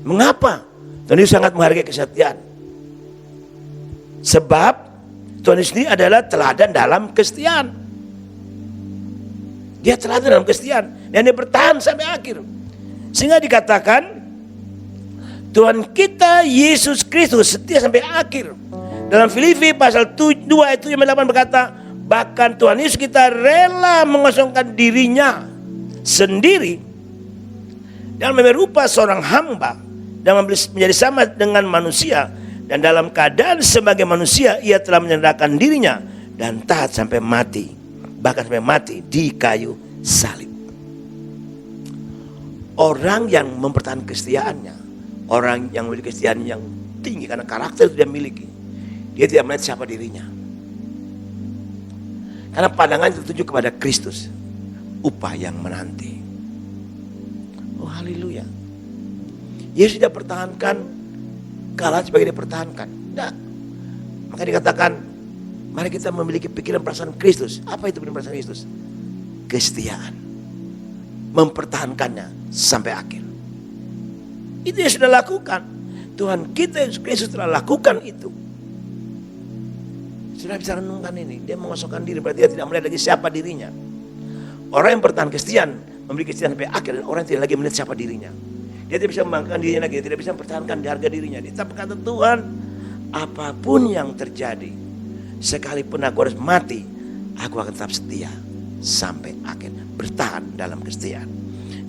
Mengapa Tuhan Yesus sangat menghargai kesetiaan? Sebab Tuhan Yesus ini adalah teladan dalam kesetiaan. Dia teladan dalam kesetiaan dan dia bertahan sampai akhir. Sehingga dikatakan Tuhan kita Yesus Kristus setia sampai akhir. Dalam Filipi pasal 2 ayat 7-8 berkata, bahkan Tuhan Yesus kita rela mengosongkan dirinya sendiri dan merupa seorang hamba dan menjadi sama dengan manusia, dan dalam keadaan sebagai manusia ia telah menyerahkan dirinya dan taat sampai mati, bahkan sampai mati di kayu salib. Orang yang mempertahankan kesetiaannya, orang yang memiliki kesetiaan yang tinggi karena karakter itu dia miliki, dia tidak melihat siapa dirinya. Karena pandangan tertuju kepada Kristus, upah yang menanti. Oh haleluya. Yesus tidak pertahankan kalah sebagai dipertahankan. Tidak. Maka dikatakan, mari kita memiliki pikiran perasaan Kristus. Apa itu pikiran perasaan Kristus? Kesetiaan. Mempertahankannya sampai akhir. Itu yang sudah lakukan. Tuhan kita Yesus Kristus telah lakukan itu. Sudah bisa renungkan ini. Dia mengosongkan diri, berarti dia tidak melihat lagi siapa dirinya. Orang yang bertahan kesetiaan, memiliki kesetiaan sampai akhir, dan orang yang tidak lagi melihat siapa dirinya. Dia tidak bisa membanggakan dirinya lagi, dia tidak bisa mempertahankan harga dirinya. Dia tetap berkata, Tuhan, apapun yang terjadi, sekalipun aku harus mati, aku akan tetap setia sampai akhir. Bertahan dalam kesetiaan.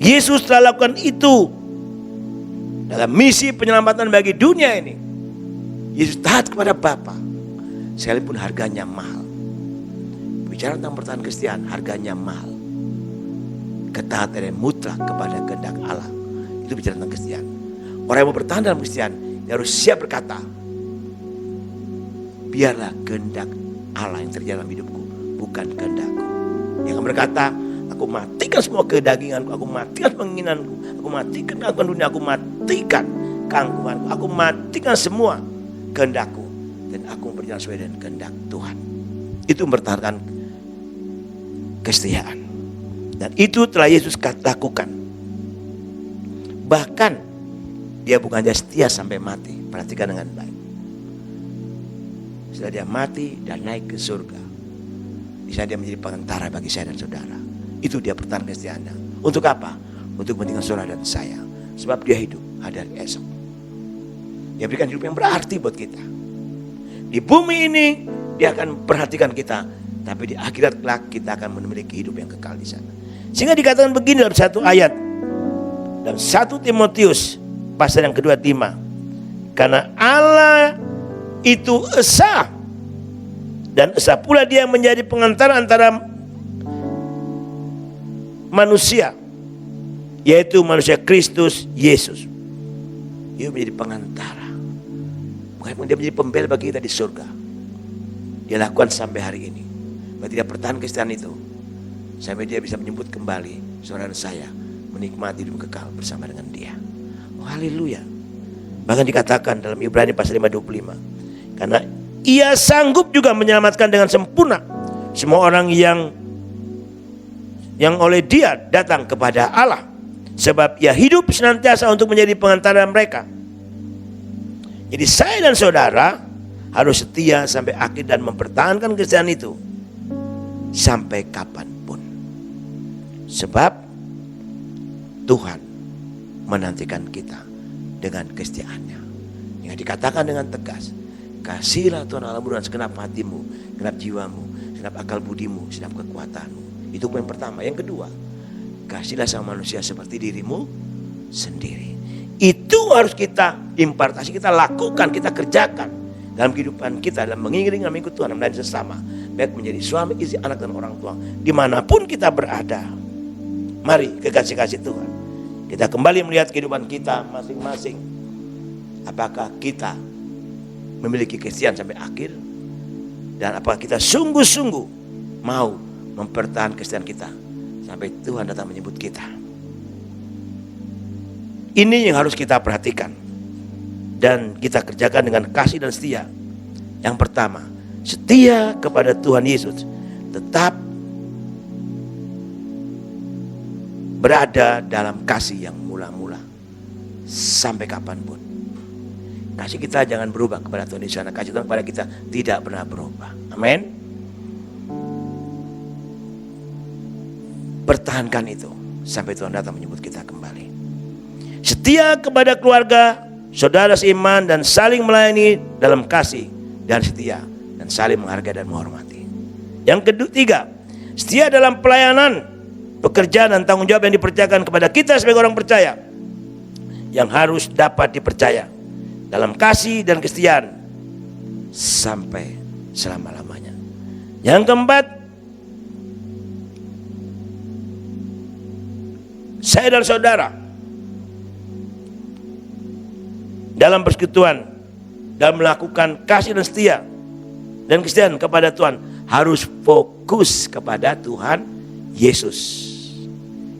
Yesus telah lakukan itu dalam misi penyelamatan bagi dunia ini. Yesus taat kepada Bapa, sekalipun harganya mahal. Bicara tentang pertahanan kesetiaan, harganya mahal. Ketaatan yang mutlak kepada kehendak Allah, itu bicara tentang kesetiaan. Orang yang mau bertahan dalam kesetiaan, dia harus siap berkata, biarlah kehendak Allah yang terjadi dalam hidupku, bukan kehendakku. Dia akan berkata, aku matikan semua kedaginganku, aku matikan penginginanku, aku matikan keangkuhan dunia, aku matikan keangkuhanku, aku matikan semua kehendakku, dan aku berjalan sesuai dengan kehendak Tuhan. Itu mempertahankan kesetiaan. Dan itu telah Yesus lakukan. Bahkan dia bukan hanya setia sampai mati. Perhatikan dengan baik. Setelah dia mati dan naik ke surga, di sana dia menjadi pengantara bagi saya dan saudara. Itu dia pertahanan kesetiaannya. Untuk apa? Untuk kepentingan saudara dan saya. Sebab dia hidup ada hari esok. Dia berikan hidup yang berarti buat kita. Di bumi ini dia akan perhatikan kita, tapi di akhirat kelak kita akan memiliki hidup yang kekal di sana. Sehingga dikatakan begini dalam satu ayat, dalam 1 Timotius pasal yang kedua 5. Karena Allah itu esa, dan esa pula dia menjadi pengantara antara manusia, yaitu manusia Kristus Yesus. Dia menjadi pengantara, bukan dia menjadi pembela bagi kita di surga. Dia lakukan sampai hari ini. Berarti dia pertahan kesetiaan itu sampai dia bisa menyebut kembali saudara saya menikmati hidup kekal bersama dengan dia. Oh haleluya. Bahkan dikatakan dalam Ibrani pasal 5:25, karena ia sanggup juga menyelamatkan dengan sempurna semua orang yang oleh dia datang kepada Allah, sebab ia hidup senantiasa untuk menjadi pengantara mereka. Jadi saya dan saudara harus setia sampai akhir dan mempertahankan kesetiaan itu sampai kapanpun. Sebab Tuhan menantikan kita dengan kesetiaannya. Yang dikatakan dengan tegas, kasihilah Tuhan Allahmu dengan segenap hatimu, segenap jiwamu, segenap akal budimu, segenap kekuatanmu. Itu poin pertama. Yang kedua, kasihlah sama manusia seperti dirimu sendiri. Itu harus kita impartasi, kita lakukan, kita kerjakan dalam kehidupan kita, dalam mengiring dan mengikut Tuhan, dan sesama, baik menjadi suami, istri, anak, dan orang tua, dimanapun kita berada. Mari kekasih-kasih Tuhan, kita kembali melihat kehidupan kita masing-masing. Apakah kita memiliki kesetiaan sampai akhir? Dan apakah kita sungguh-sungguh mau mempertahankan kesetiaan kita sampai Tuhan datang menyebut kita? Ini yang harus kita perhatikan dan kita kerjakan dengan kasih dan setia. Yang pertama, setia kepada Tuhan Yesus, tetap berada dalam kasih yang mula-mula sampai kapanpun. Kasih kita jangan berubah kepada Tuhan Yesus, kasih Tuhan kepada kita tidak pernah berubah. Amin. Pertahankan itu sampai Tuhan datang menyebut kita kembali. Setia kepada keluarga, saudara seiman, dan saling melayani dalam kasih dan setia, dan saling menghargai dan menghormati. Yang ketiga, setia dalam pelayanan, pekerjaan, dan tanggung jawab yang dipercayakan kepada kita sebagai orang percaya, yang harus dapat dipercaya dalam kasih dan kesetiaan sampai selama-lamanya. Yang keempat, saya dan saudara dalam persekutuan, dalam melakukan kasih dan setia dan kesetiaan kepada Tuhan, harus fokus kepada Tuhan Yesus.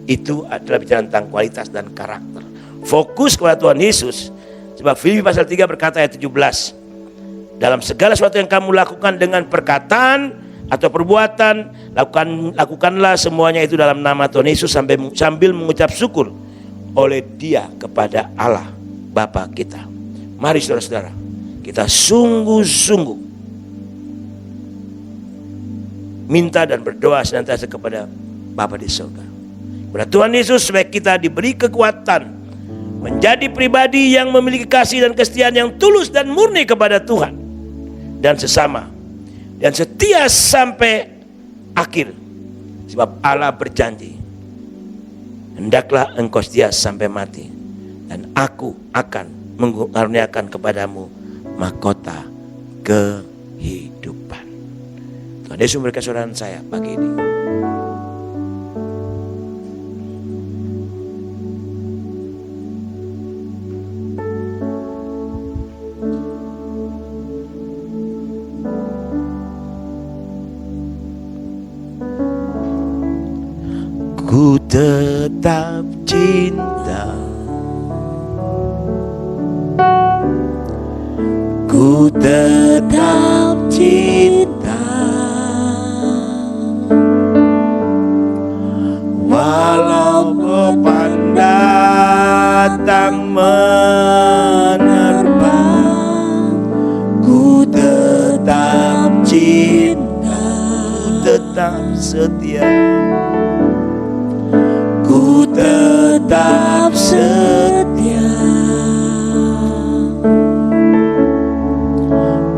Itu adalah bicara tentang kualitas dan karakter. Fokus kepada Tuhan Yesus. Sebab Filipi pasal 3 berkata ayat 17, dalam segala sesuatu yang kamu lakukan dengan perkataan atau perbuatan, lakukanlah semuanya itu dalam nama Tuhan Yesus sambil mengucap syukur oleh Dia kepada Allah Bapa kita. Mari saudara-saudara, kita sungguh-sungguh minta dan berdoa senantiasa kepada Bapa di surga, kepada Tuhan Yesus, supaya kita diberi kekuatan menjadi pribadi yang memiliki kasih dan kesetiaan yang tulus dan murni kepada Tuhan dan sesama, dan setia sampai akhir. Sebab Allah berjanji, hendaklah engkau setia sampai mati, dan aku akan mengaruniakan kepadamu mahkota kehidupan. Tuhan Yesus memberikan saudara saya pagi ini. Ku tetap cinta, ku tetap cinta, walau beban datang menerpa. Ku tetap cinta, ku tetap setia, ku tetap setia,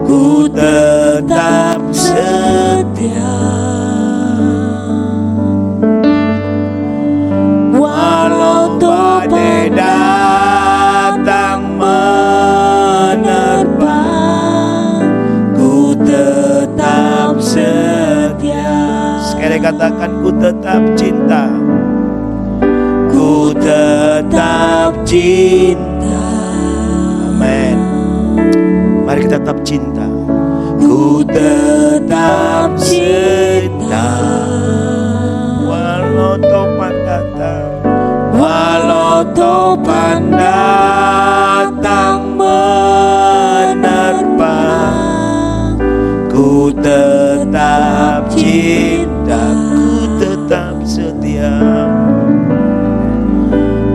ku tetap setia, walau badai datang menerpa. Ku tetap setia. Sekali katakan, ku tetap cinta, ku tetap cinta. Amin. Mari kita tetap cinta. Ku tetap cinta, walau topan datang, walau topan datang menerpa. Ku tetap cinta, ku tetap setia,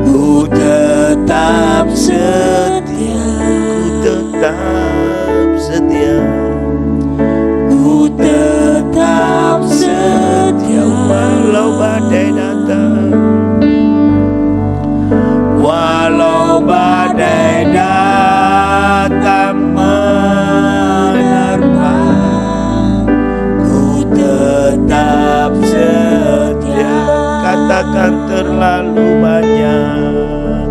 ku tetap setia, ku tetap setia, ku tetap setia, walau badai datang, walau badai datang menerpa. Ku tetap setia. Katakan terlalu banyak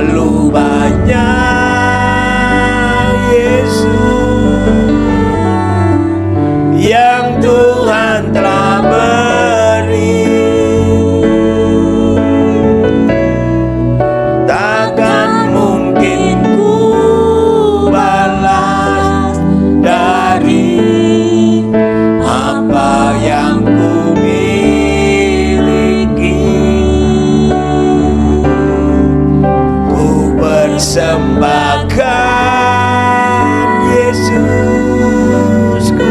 terlalu banyak Yesus yang Tuhan telah beri. Takkan mungkin ku balas dari apa yang ku miliki. Ku persembahkan Yesusku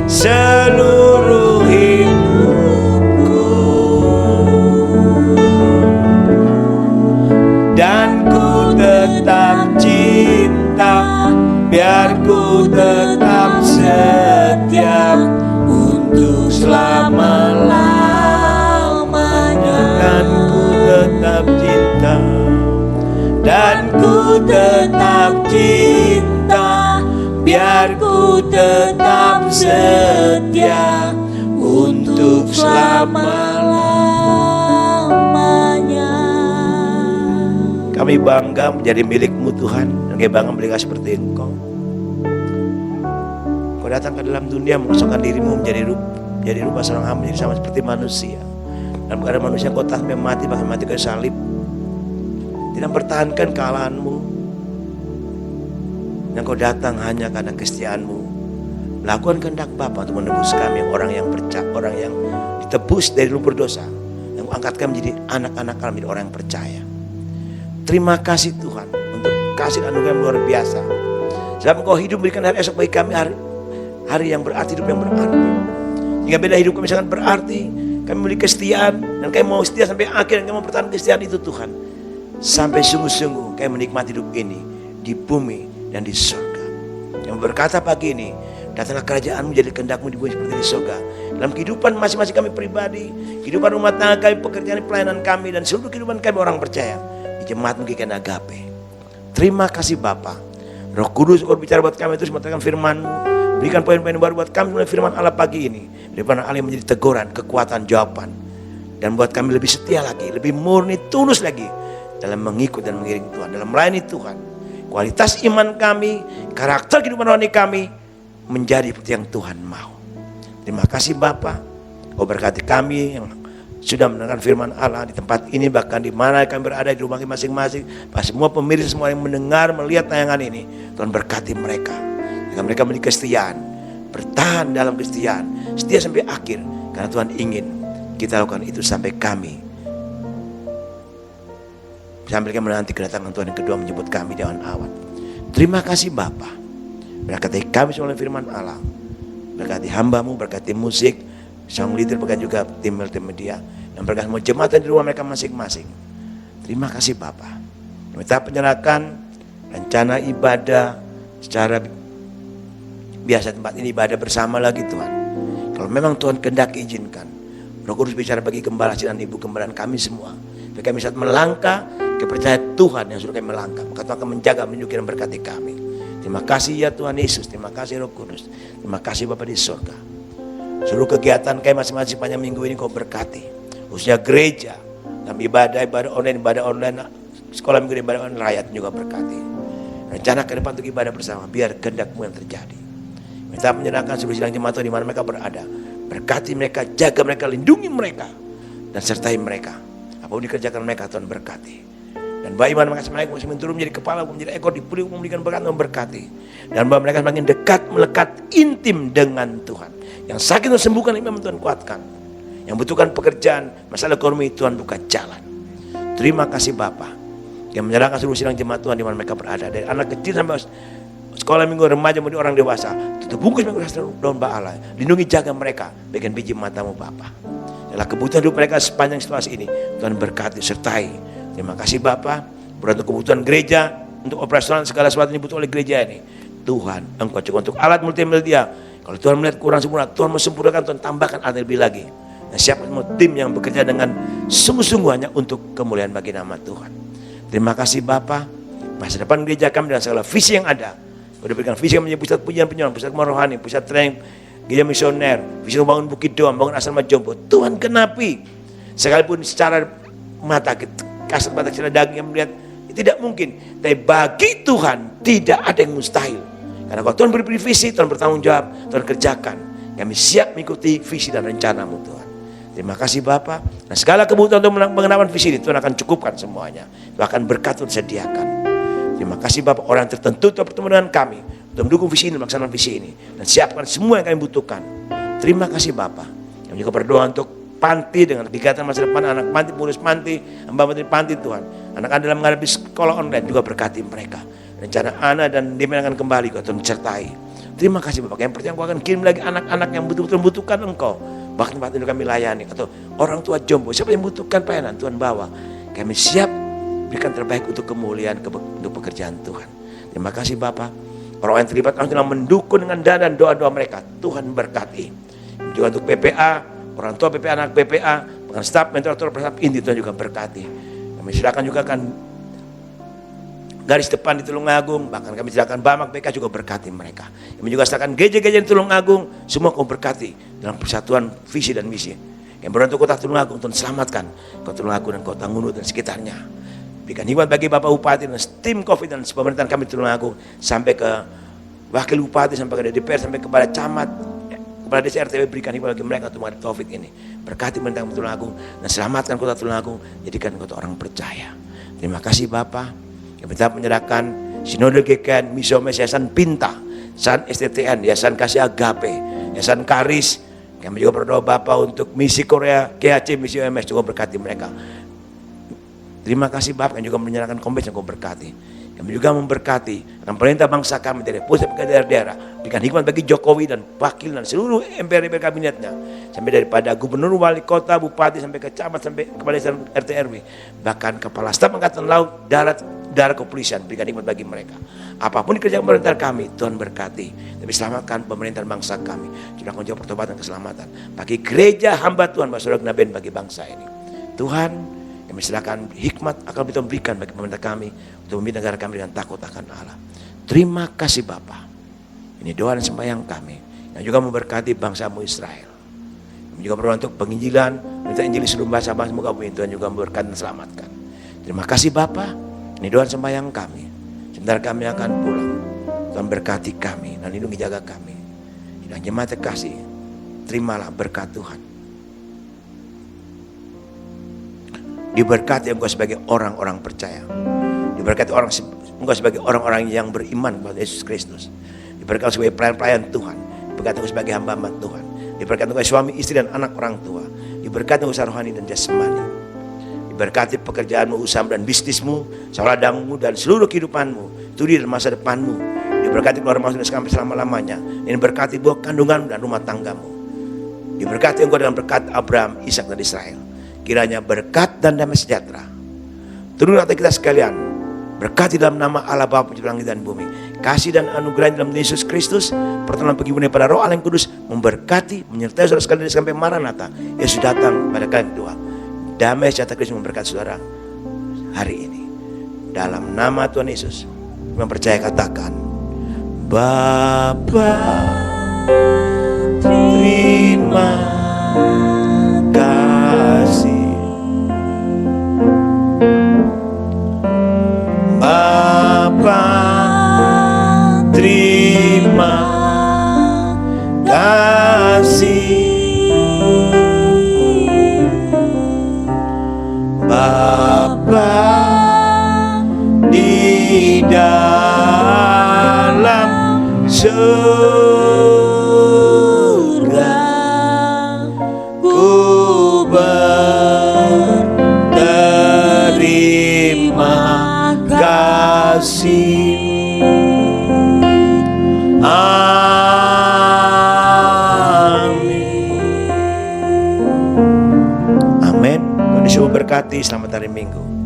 seluruh hidupku, dan ku tetap cinta, biar ku tetap setia untuk selama-lamanya. Dan ku tetap cinta, dan ku tetap cinta, biar ku tetap setia untuk selama-lamanya. Kami bangga menjadi milik-Mu Tuhan, dan kami bangga melihat seperti Engkau. Kau datang ke dalam dunia mengosongkan dirimu menjadi rupa seorang hamba, menjadi sama seperti manusia. Dalam keadaan manusia kau sampai mati, bahkan mati ke salib, tidak mempertahankan kekalahan-Mu. Dan kau datang hanya karena kesetiaan-Mu, melakukan kehendak Bapa untuk menebus kami, orang yang ditebus dari lumpur dosa, yang angkat kami menjadi anak-anak kami, orang yang percaya. Terima kasih Tuhan untuk kasih anugerah yang luar biasa. Sebab Engkau hidup berikan hari esok bagi kami, hari yang berarti, hidup yang berarti. Hingga beda hidup kami sangat berarti. Kami memiliki kesetiaan, dan kami mau setia sampai akhir, dan kami mau pertahankan kesetiaan itu Tuhan. Sampai sungguh-sungguh kami menikmati hidup ini di bumi dan di surga. Yang berkata pagi ini, datanglah kerajaan-Mu, jadi kehendak-Mu di bumi seperti di surga. Dalam kehidupan masing-masing kami pribadi, kehidupan rumah tangga kami, pekerjaan pelayanan kami, dan seluruh kehidupan kami orang percaya di jemaat-Mu GKN Agape. Terima kasih Bapa. Roh Kudus Engkau bicara buat kami, terus mengatakan firman-Mu. Berikan poin-poin baru buat kami melalui firman Allah pagi ini. Daripada Allah menjadi teguran, kekuatan, jawaban. Dan buat kami lebih setia lagi, lebih murni, tulus lagi dalam mengikut dan mengiring Tuhan, dalam melayani Tuhan. Kualitas iman kami, karakter kehidupan rohani kami menjadi seperti yang Tuhan mau. Terima kasih Bapa. Kau berkati kami yang sudah mendengar firman Allah di tempat ini, bahkan di mana kami berada di rumah masing-masing. Semua pemirsa, semua yang mendengar, melihat tayangan ini, Tuhan berkati mereka. Jika mereka memiliki kesetiaan, bertahan dalam kesetiaan, setia sampai akhir, karena Tuhan ingin kita lakukan itu sampai kami, sampai kami menanti kedatangan Tuhan yang kedua menjemput kami di awan-awan. Terima kasih Bapa. Berkati kami semua firman Allah, berkati hamba-Mu, berkati musik, sang leader, berkati juga tim media, dan berkati semua jemaat di rumah mereka masing-masing. Terima kasih Bapa. Kita penyerahkan rencana ibadah secara biasa, tempat ini ibadah bersama lagi Tuhan. Kalau memang Tuhan kehendak izinkan, Roh Kudus bicara bagi gembala dan ibu gembala kami semua, supaya kami saat melangkah kepercayaan Tuhan yang sudah kami melangkah, maka Tuhan akan menjaga, melindungi dan berkati kami. Terima kasih ya Tuhan Yesus, terima kasih Roh Kudus, terima kasih Bapa di surga. Seluruh kegiatan kami masing-masing sepanjang minggu ini Kau berkati, khususnya gereja, dalam ibadah online, sekolah minggu, ibadah online, rakyat juga berkati. Rencana ke depan untuk ibadah bersama, biar kehendak-Mu yang terjadi. Kita menyerahkan seluruh sidang jemaat di mana mereka berada. Berkati mereka, jaga mereka, lindungi mereka, dan sertai mereka. Apapun dikerjakan mereka, Tuhan berkati. Dan bahwa iman mereka semakin turun menjadi kepala, menjadi ekor, dipulih, memberikan berkat, Tuhan berkati. Dan bahwa mereka semakin dekat, melekat, intim dengan Tuhan. Yang sakit Tuhan sembuhkan, iman Tuhan kuatkan. Yang butuhkan pekerjaan, masalah ekonomi, Tuhan buka jalan. Terima kasih Bapa. Yang menyerahkan seluruh sidang jemaat Tuhan di mana mereka berada. Dari anak kecil sampai sekolah minggu, remaja, maupun orang dewasa, tutup bungkus mereka daun Allah. Lindungi, jaga mereka, bagian biji mata-Mu Bapa. Dalam kebutuhan hidup mereka sepanjang situasi ini, Tuhan berkati, sertai. Terima kasih Bapa. Untuk kebutuhan gereja, untuk operasional segala sesuatu yang dibutuhkan oleh gereja ini, Tuhan Engkau cukup. Untuk alat multimedia, kalau Tuhan melihat kurang sempurna, Tuhan mensempurnakan, Tuhan tambahkan alat lebih lagi. Dan siapa semua tim yang bekerja dengan sungguh-sungguh hanya untuk kemuliaan bagi nama Tuhan. Terima kasih Bapa. Masa depan gereja kami dan segala visi yang ada, Kau berikan visi yang menjadi pusat pujian penyuluhan, pusat rohani, pusat training, gereja misioner, visi membangun Bukit Doam, bangun asrama Jombo. Tuhan genapi, sekalipun secara mata kasat mata cela daging yang melihat tidak mungkin. Tapi bagi Tuhan tidak ada yang mustahil. Karena kalau Tuhan beri visi, Tuhan bertanggung jawab, Tuhan kerjakan. Kami siap mengikuti visi dan rencana-Mu Tuhan. Terima kasih Bapa. Dan segala kebutuhan untuk mengenakan visi ini Tuhan akan cukupkan semuanya. Bahkan berkat Tuhan sediakan. Terima kasih Bapak, orang tertentu Tuhan bertemu dengan kami untuk mendukung visi ini, melaksanakan visi ini, dan siapkan semua yang kami butuhkan. Terima kasih Bapak. Kami juga berdoa untuk panti dengan kegiatan masa depan anak panti, pengurus panti, hamba menteri panti Tuhan. Anak-anak dalam menghadapi sekolah online juga berkati mereka. Rencana Ana dan Demian akan kembali kau Tuhan sertai. Terima kasih Bapak. Yang percaya Engkau akan kirim lagi anak-anak yang betul-betul membutuhkan Engkau. Bahkan waktu itu kami layani atau orang tua jompo, siapa yang membutuhkan pelayanan Tuhan bawa. Kami siap berikan terbaik untuk kemuliaan, untuk pekerjaan Tuhan. Terima kasih Bapak. Orang yang terlibat langsung mendukung dengan dana dan doa-doa mereka. Tuhan berkati. Juga untuk PPA, orang tua PPA, anak PPA, dengan staf, mentor, staf inti Tuhan juga berkati. Kami silakan juga kan garis depan di Tulungagung, bahkan kami silakan Bamak PK juga berkati mereka. Kami juga silakan gereja-gereja di Tulungagung, semua kau berkati dalam persatuan visi dan misi. Yang beruntung kota Tulungagung, Tuhan selamatkan kota Tulungagung dan kota Ngunu dan sekitarnya. Berikan hikmat bagi Bapak Bupati dan tim COVID dan pemerintahan kami di Tulungagung, sampai ke Wakil Bupati, sampai ke DPR, sampai kepada camat, kepada desa RTW, berikan hikmat bagi mereka untuk menghadapi COVID ini. Berkati pemerintahan Tulungagung dan selamatkan kota Tulungagung, jadikan kota orang percaya. Terima kasih Bapak. Kami tetap menyerahkan Sinode GKN, Misomes, Yayasan Pinta, Yayasan STTN, Yayasan Kasih Agape, Yayasan Karis. Kami juga berdoa Bapak untuk misi Korea, GHC, misi OMS, juga berkati mereka. Terima kasih Bapak yang juga menyerahkan Kombes yang kau berkati. Kami juga memberkati dan perintah bangsa kami dari pusat ke daerah-daerah. Berikan hikmat bagi Jokowi dan wakil dan seluruh MPR kabinetnya. Sampai daripada gubernur, wali kota, bupati, sampai ke camat, sampai kepala desa RT RW. Bahkan kepala staf angkatan laut, darat kepolisian. Berikan hikmat bagi mereka. Apapun dikerjakan pemerintah kami, Tuhan berkati. Tapi selamatkan pemerintahan bangsa kami. Sudah menjawab pertobatan keselamatan. Bagi gereja hamba Tuhan, Saudara Naben bagi bangsa ini. Tuhan, kami silakan hikmat akan kita berikan bagi pemerintah kami untuk memimpin negara kami dengan takut akan Allah. Terima kasih Bapa. Ini doa dan sembahyang kami yang juga memberkati bangsamu Israel. Kami juga berdoa untuk penginjilan, minta Injil di seluruh bangsa-bangsa, semoga Tuhan juga memberkati dan selamatkan. Terima kasih Bapa. Ini doa dan sembahyang kami. Sebentar kami akan pulang. Tuhan berkati kami dan lindungi jaga kami. Dan jemaat kasih, terimalah berkat Tuhan. Diberkati engkau sebagai orang-orang percaya. Diberkati engkau sebagai orang-orang yang beriman kepada Yesus Kristus. Diberkati sebagai pelayan-pelayan Tuhan. Diberkati engkau sebagai hamba-hamba Tuhan. Diberkati engkau suami, istri dan anak orang tua. Diberkati engkau secara rohani dan jasmani. Diberkati pekerjaanmu, usahamu dan bisnismu, ladangmu dan seluruh kehidupanmu, studi dan masa depanmu. Diberkati keluarga masuk sampai selama-lamanya. Ini berkati buah kandunganmu dan rumah tanggamu. Diberkati engkau dengan berkat Abraham, Ishak dan Israel. Kiranya berkat dan damai sejahtera turun atas kita sekalian. Berkati dalam nama Allah Bapa pencipta langit dan bumi. Kasih dan anugerah dalam Yesus Kristus, pertolongan penghibur pada Roh Allah yang Kudus memberkati, menyertai saudara sekalian sampai Maranatha. Yesus datang pada kali kedua. Damai sejahtera Kristus memberkati saudara hari ini. Dalam nama Tuhan Yesus, mempercaya katakan, Bapa, terima kasih. Bapa, terima kasih. Bapa di dalam surga, ku berterima kasih. Amin. Tuhan Yesus memberkati. Selamat hari Minggu.